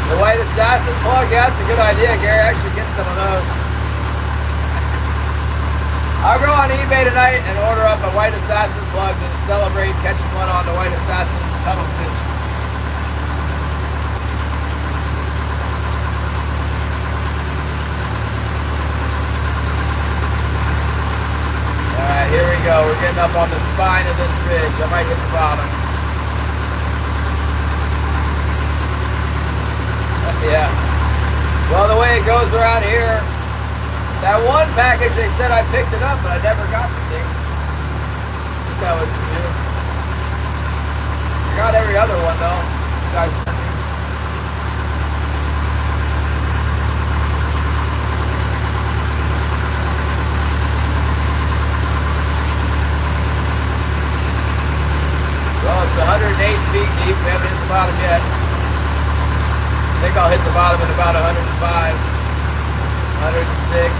The white assassin plug, yeah, that's a good idea, Gary. I should get some of those. I'll go on eBay tonight and order up a white assassin plug to celebrate catching one on the white assassin cuttlefish. Alright, here we go. We're getting up on the spine of this ridge. I might hit the bottom. Yeah. Well, the way it goes around here, that one package, they said I picked it up, but I never got the thing. I think that was for you. I got every other one, though. You guys sent me. Well, it's 108 feet deep. We haven't hit the bottom yet. I think I'll hit the bottom at about 105. 106,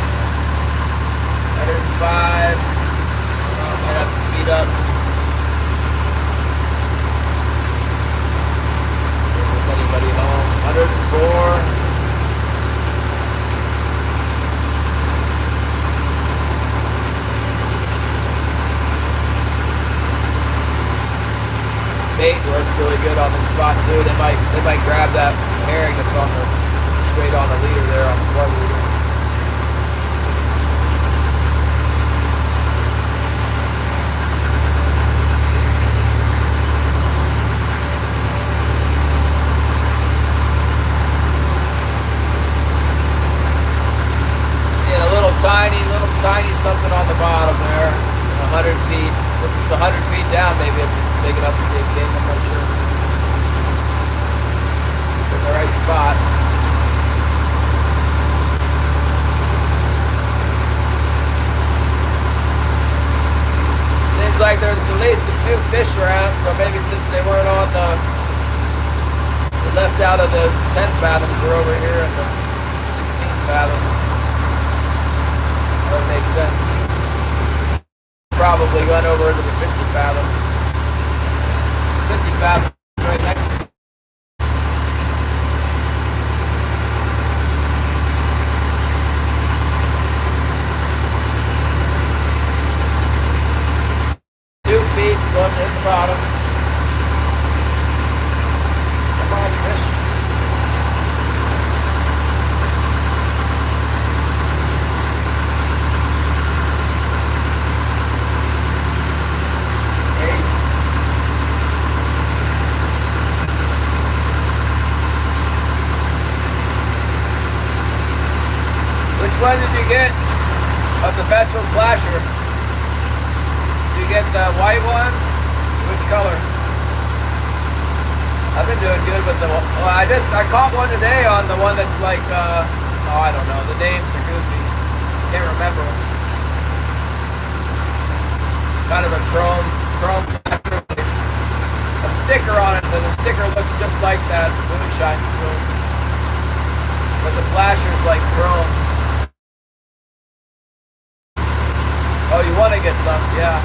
105. I might have to speed up. See if there's anybody home. 104. Bait works really good on the spot too. They might grab that herring that's on the straight on the leader there on the plug leader. Tiny something on the bottom there, 100 feet. So if it's 100 feet down, maybe it's big enough to be a king, I'm not sure. It's in the right spot. out of the 10 fathoms are over here in the 16 fathoms. That would make sense. Probably went over into the 50 fathoms. 50 fathoms right next to me. Still hit the bottom. Come on, fish. Easy. Which one did you get of the petrol flasher? Did you get the white one? Which color? I've been doing good with the one. Well, I caught one today on the one that's like, oh, I don't know. The names are goofy. Can't remember. Kind of a chrome, a sticker on it, and the sticker looks just like that moonshine spoon. But the flasher's like chrome. Oh, you want to get some? Yeah.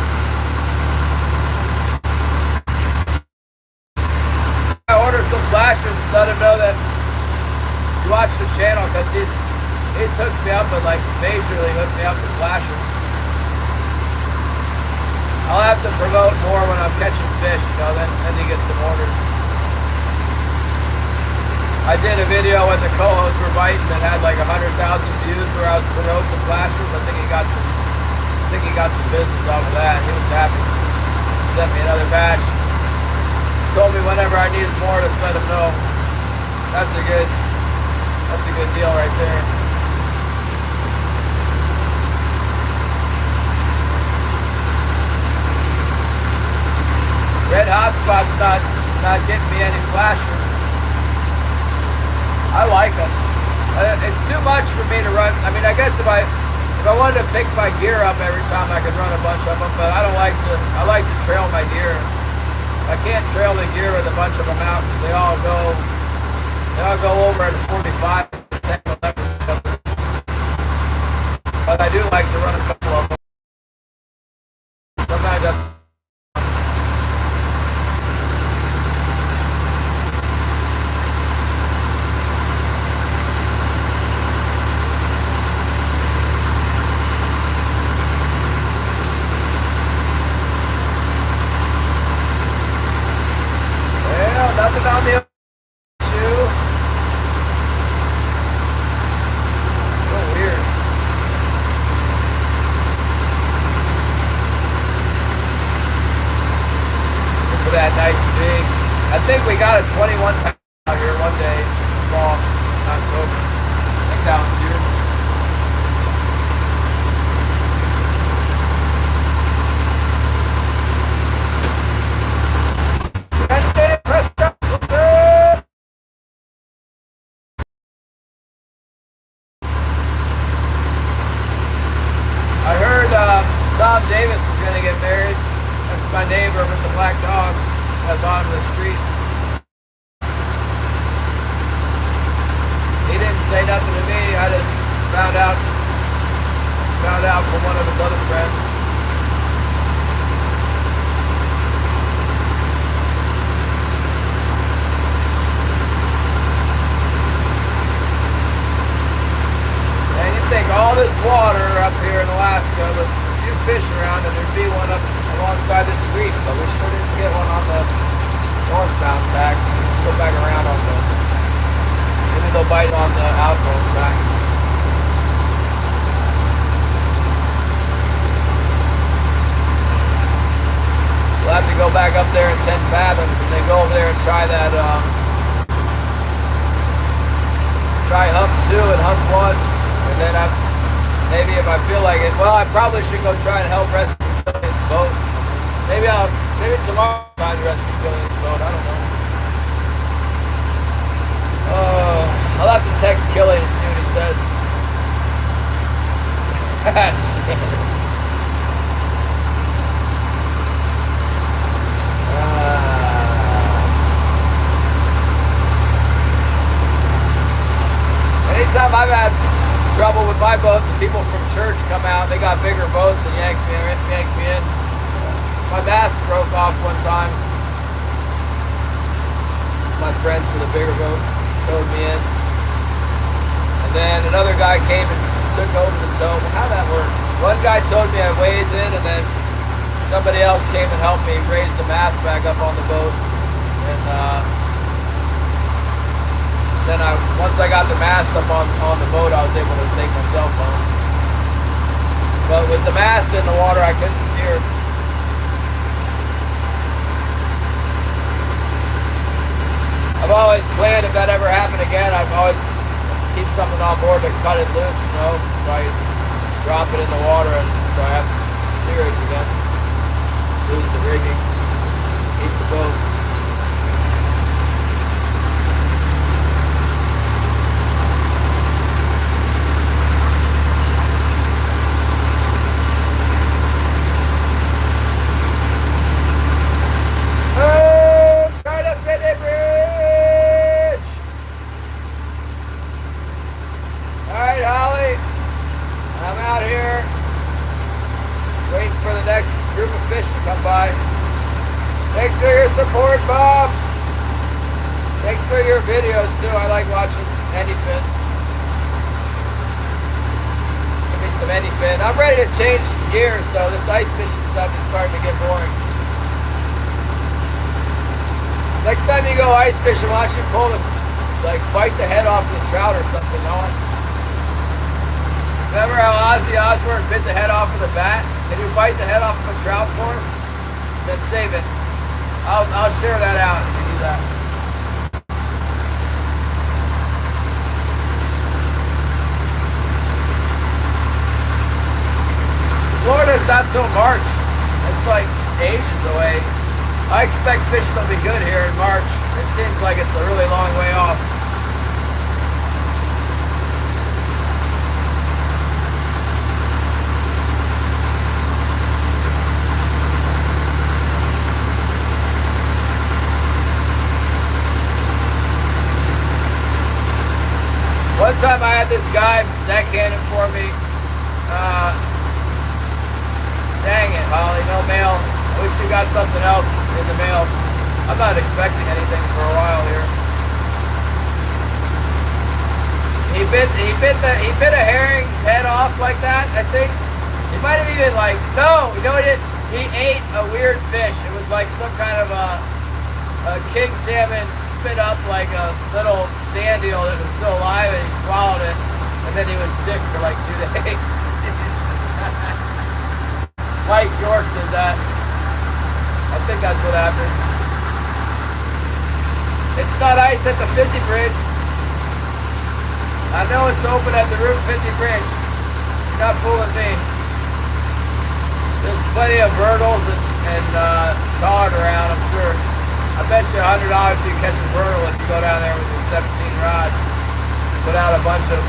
I ordered some flashers to let him know that you watch the channel, because he's hooked me up with, like, majorly hooked me up with flashers. I'll have to promote more when I'm catching fish, you know, then you get some orders. I did a video when the cohos were biting that had like 100,000 views where I was promoting the flashers. I think he got some business off of that. He was happy. He sent me another batch. Told me whenever I needed more, just let him know. That's a good deal right there. Red Hotspot's not getting me any flashers. I like them. It's too much for me to run. I mean, I guess if I wanted to pick my gear up every time, I could run a bunch of them, but I don't like to. I like to trail my gear. I can't trail the gear with a bunch of them out because they all go over at 45. But I do like to run a couple of them. Sometimes nothing on the shoe. So weird. Look for that nice big. I think we got a 21 pound out here one day in the fall, in October. I think that one's here. Tom Davis was going to get married. That's my neighbor with the black dogs at the bottom of the street. He didn't say nothing to me. I just found out from one of his other friends. And you think all this water up here in Alaska, but fish around, and there'd be one up alongside this reef, but we sure didn't get one on the northbound tack. Let's go back around on the, maybe they'll bite on the outbound tack. We'll have to go back up there in 10 fathoms and then go over there and try that, try hump 2 and hump 1, and then maybe if I feel like it, well, I probably should go try and help rescue Killian's boat. Maybe tomorrow I'll try to rescue Killian's boat. I don't know. I'll have to text Killian and see what he says. time I've had trouble with my boat, the people from church come out. They got bigger boats and yank me in. My mast broke off one time. My friends with a bigger boat towed me in. And then another guy came and took over the tow. How'd that work? One guy towed me at ways in, and then somebody else came and helped me raise the mast back up on the boat. And then once I got the mast up on the boat, I was able to take myself home. But with the mast in the water, I couldn't steer. I've always planned if that ever happened again, I'd always keep something on board to cut it loose, you know, so I just drop it in the water, and so I have steerage again. Lose the rigging, keep the boat. Thanks for your support, Bob. Thanks for your videos too. I like watching anyfin. Give me some anyfin. I'm ready to change gears though. This ice fishing stuff is starting to get boring. Next time you go ice fishing, why don't you pull the, bite the head off the trout or something, Owen? Remember how Ozzy Osbourne bit the head off with a bat? Can you bite the head off of a trout for us? Then save it. I'll share that out if you do that. Florida's not till March. It's like ages away. I expect fishing will be good here in March. It seems like it's a really long way off. One time I had this guy deckhanding for me. Dang it, Holly, no mail. I wish you got something else in the mail. I'm not expecting anything for a while here. He bit a herring's head off like that, I think. He might have even no, you know what he ate a weird fish. It was like some kind of a king salmon spit up like a little sand eel that was still alive, and he swallowed it, and then he was sick for like 2 days. Mike York did that. I think that's what happened. It's not ice at the 50 bridge. I know it's open at the Route 50 bridge. You're not fooling me. There's plenty of burgles and taud around, I'm sure. I bet you $100 you can catch a burgle if you go down there with your 17 rods. Put out a bunch of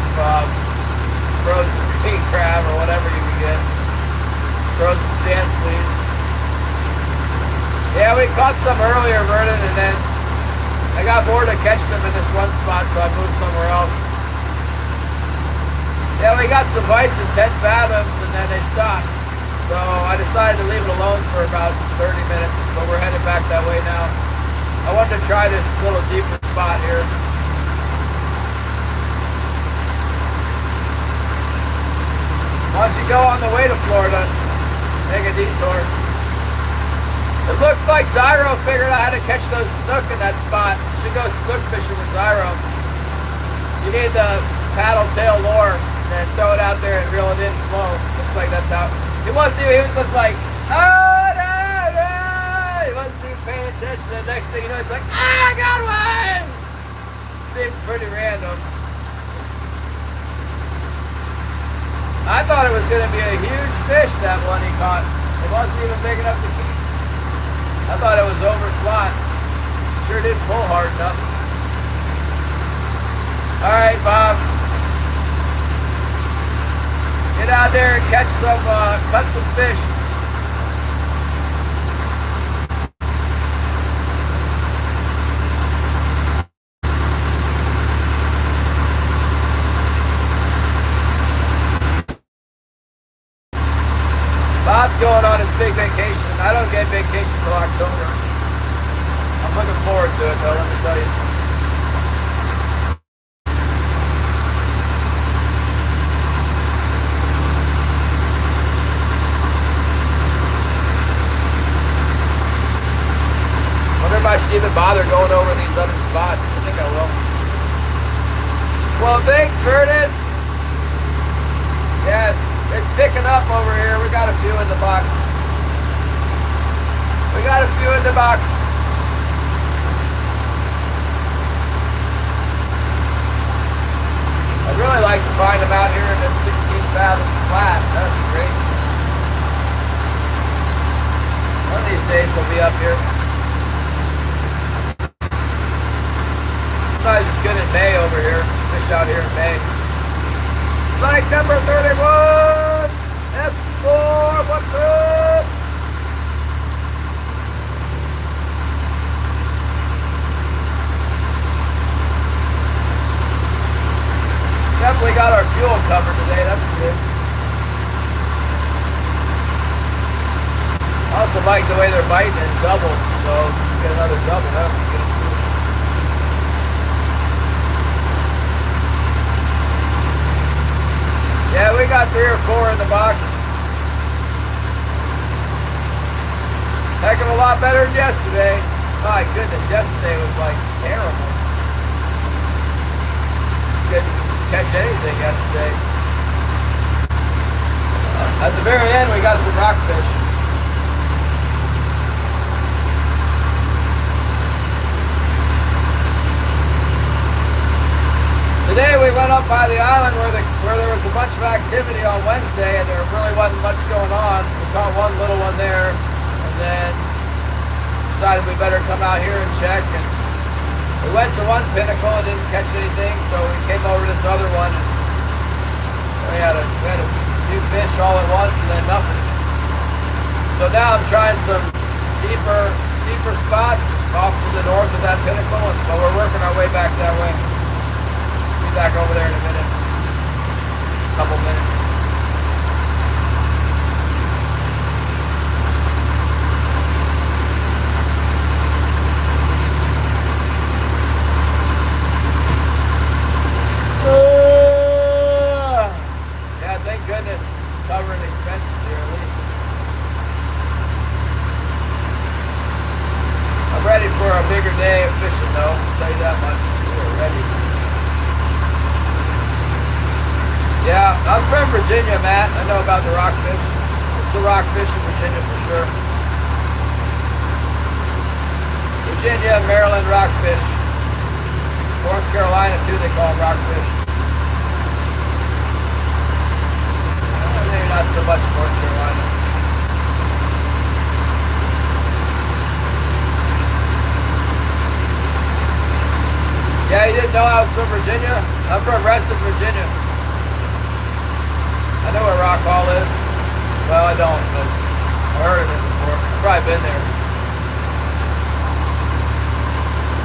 frozen king crab or whatever you can get. Frozen sand fleas. Yeah, we caught some earlier, Vernon, and then I got bored of catching them in this one spot, so I moved somewhere else. Yeah, we got some bites in 10 fathoms, and then they stopped. So I decided to leave it alone for about 30 minutes, but we're headed back that way now. I wanted to try this little deeper spot here. Why don't you go on the way to Florida, make a detour. It looks like Zyro figured out how to catch those snook in that spot. You should go snook fishing with Zyro. You need the paddle tail lure and then throw it out there and reel it in slow. Looks like that's how. He was just like, oh, no, no. He wasn't even paying attention. The next thing you know, it's like, I got one. Seemed pretty random. I thought it was going to be a huge fish, that one he caught. It wasn't even big enough to keep. I thought it was over slot. Sure didn't pull hard enough. All right, Bob. Get out there and catch some, cut some fish. big vacation. I don't get vacation till October. I'm looking forward to it though, let me tell you. Wonder if I should even bother going over these other spots. I think I will. Well, thanks, Vernon. Yeah, it's picking up over here. We got a few in the box. We got a few in the box. I'd really like to find them out here in this 16 fathom flat. That would be great. One of these days they'll be up here. Sometimes it's good in May over here. Fish out here in May. Flight number 31! F4, what's up? Definitely got our fuel covered today, that's good. I also like the way they're biting in doubles, so get another double, that would be good too. Yeah, we got 3 or 4 in the box. Heck of a lot better than yesterday. My goodness, yesterday was like terrible. Couldn't catch anything yesterday. At the very end, we got some rockfish. Today we went up by the island where there was a bunch of activity on Wednesday and there really wasn't much going on. We caught one little one there and then decided we better come out here and check. And we went to one pinnacle and didn't catch anything, so we came over to this other one and we had a few fish all at once and then nothing. So now I'm trying some deeper spots off to the north of that pinnacle, but we're working our way back that way. Back over there in a minute. Couple minutes. Yeah, thank goodness. Covering expenses here at least. I'm ready for a bigger day of fishing though, I'll tell you that much. We're ready. Yeah, I'm from Virginia, Matt. I know about the rockfish. It's a rockfish in Virginia for sure. Virginia, Maryland rockfish. North Carolina too, they call them rockfish. Maybe not so much North Carolina. Yeah, you didn't know I was from Virginia? I'm from Reston, Virginia. I know where Rock Hall is. Well, I don't, but I've heard of it before. I've probably been there.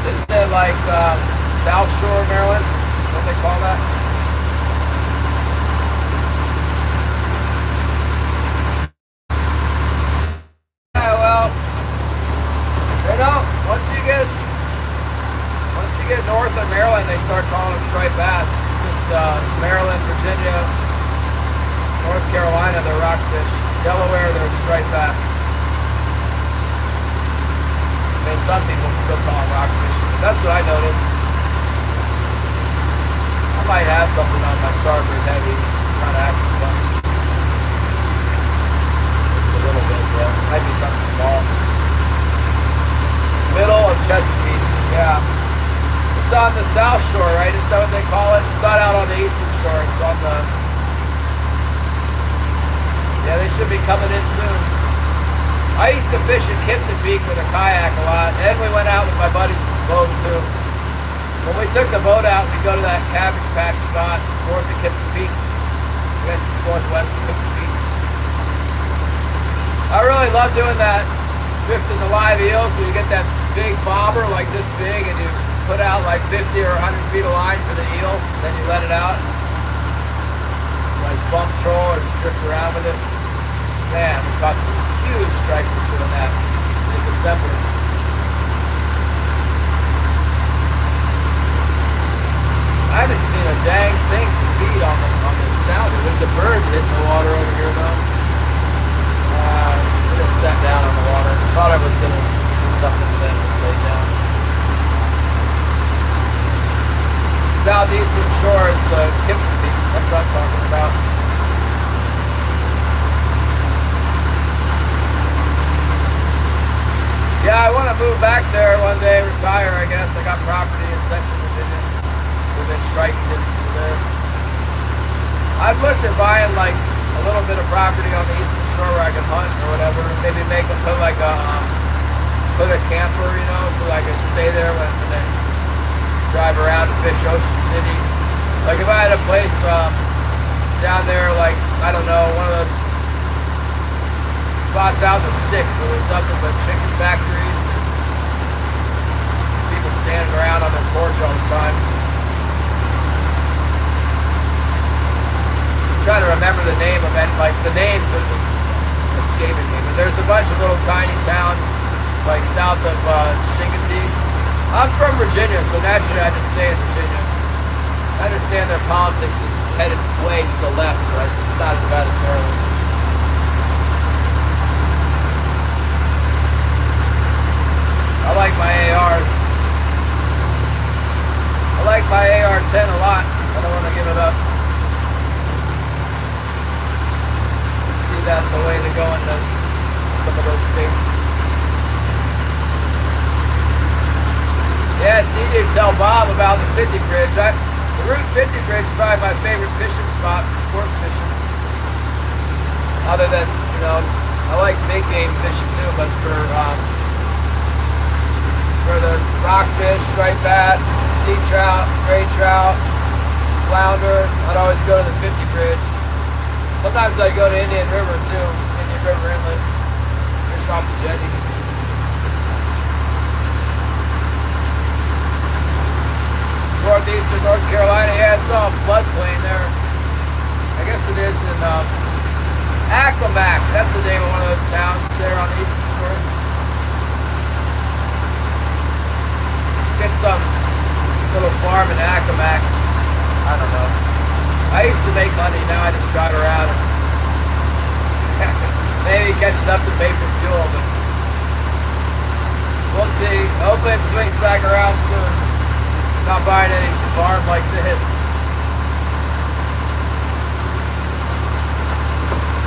Isn't it like South Shore, Maryland? What they call that? Yeah, well, you know, once you get north of Maryland, they start calling them striped bass. It's just Maryland, Virginia, North Carolina, they're rockfish. Delaware, they're striped bass. I mean, some people still call them rockfish, but that's what I noticed. I might have something on my starboard heavy, kind of acting funny. Just a little bit, though. Might be something small. Middle of Chesapeake, yeah. It's on the South Shore, right? Is that what they call it? It's not out on the Eastern Shore. It's on the... Yeah, they should be coming in soon. I used to fish at Kipton Peak with a kayak a lot, and we went out with my buddy's boat too. When we took the boat out, we'd go to that Cabbage Patch spot north of Kipton Peak. I guess it's northwest of Kipton Peak. I really love doing that, drifting the live eels where you get that big bobber like this big and you put out like 50 or 100 feet of line for the eel, then you let it out. Like bump troll or just drift around with it. Man, we caught some huge huge strikers doing that in December. I haven't seen a dang thing to feed on this sounder. There's a bird hitting the water over here though. It just sat down on the water. Thought I was gonna do something with it. Just laid down. Southeastern shore is the Kipton Peak. That's what I'm talking about. Yeah, I want to move back there one day, retire, I guess. I got property in Central Virginia within striking distance of there. I've looked at buying like a little bit of property on the eastern shore where I can hunt or whatever. Maybe put like a camper, you know, so I can stay there when I drive around and fish Ocean City. Like if I had a place down there, like, I don't know, one of those spots out in the sticks where there's nothing but chicken factories and people standing around on their porch all the time. I'm trying to remember the name of it, like the names are just escaping me, but there's a bunch of little tiny towns like south of Chincoteague. I'm from Virginia, so naturally I just stay in Virginia. I understand their politics is headed way to the left, but it's not as bad as Maryland. I like my ARs. I like my AR-10 a lot. I don't want to give it up. See that the way to go into some of those states. Yeah, see, you tell Bob about the 50 bridge. The Route 50 bridge is probably my favorite fishing spot for sports fishing. Other than, you know, I like big game fishing too, but for the rockfish, striped bass, sea trout, gray trout, flounder, I'd always go to the 50 bridge. Sometimes I'd go to Indian River too, Indian River Inlet, fish off the jetty. Northeastern North Carolina, yeah, it's all floodplain there. I guess it is in Accomack, that's the name of one of those towns there on the eastern shore. Get some little farm in Accomack. I don't know. I used to make money, now I just drive around and maybe catch enough to pay for fuel, but we'll see. Hopefully it swings back around soon. Not buying any farm like this.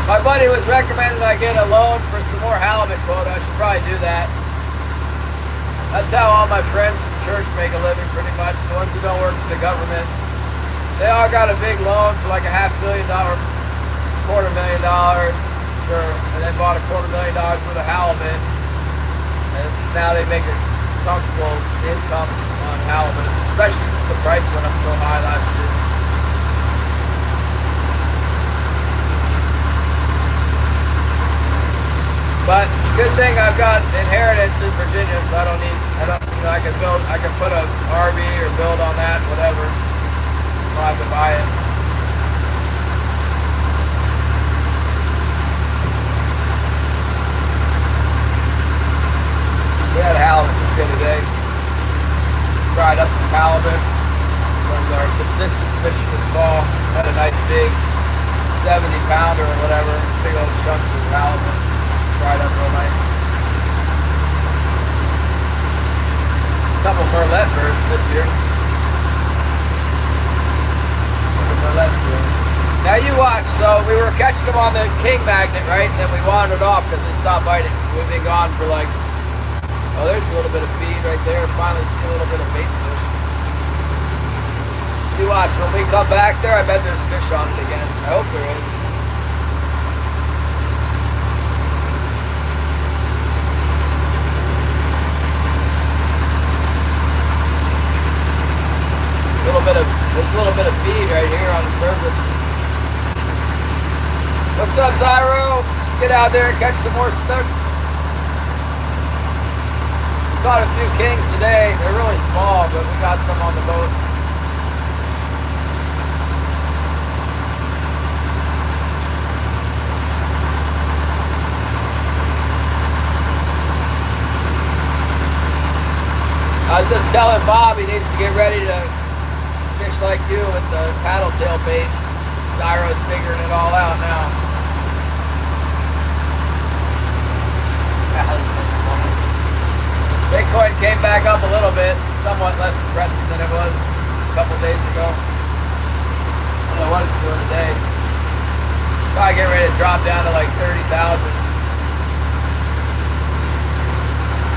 My buddy was recommending I get a loan for some more halibut quota. I should probably do that. That's how all my friends from church make a living, pretty much. The ones who don't work for the government. They all got a big loan for like $500,000, $250,000 and then bought $250,000 worth of halibut. And now they make a comfortable income on halibut, especially since the price went up so high last year. But good thing I've got inheritance in Virginia, so I don't, you know, I can put a RV or build on that, whatever. I don't have to buy it. We had halibut just the other day. Fried up some halibut from our subsistence fishing this fall. Had a nice big 70 pounder or whatever, big old chunks of halibut. Fried up real nice. A couple merlet birds sitting here. What the merlet's doing. Now you watch, so we were catching them on the king magnet, right? And then we wandered off because they stopped biting. We've been gone for like, oh, there's a little bit of feed right there. Finally see a little bit of bait fish. You watch, when we come back there, I bet there's fish on it again. I hope there is. There's a little bit of feed right here on the surface. What's up, Zyro? Get out there and catch some more snook. Caught a few kings today. They're really small, but we got some on the boat. just telling Bob he needs to get ready to fish like you with the paddle tail bait. Zyro's figuring it all out now. Bitcoin came back up a little bit, somewhat less depressing than it was a couple days ago. I don't know what it's doing today. Probably get ready to drop down to like 30,000.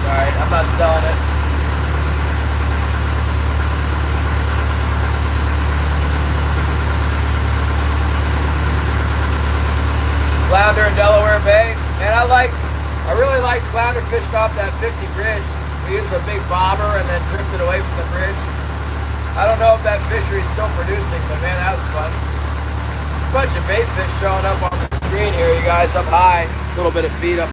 Alright, I'm not selling it. Flounder in Delaware Bay. Man, I really like flounder fishing off that 50 bridge. We used a big bobber and then drifted away from the bridge. I don't know if that fishery's still producing, but man, that was fun. There's a bunch of bait fish showing up on the screen here, you guys, up high. A little bit of feed up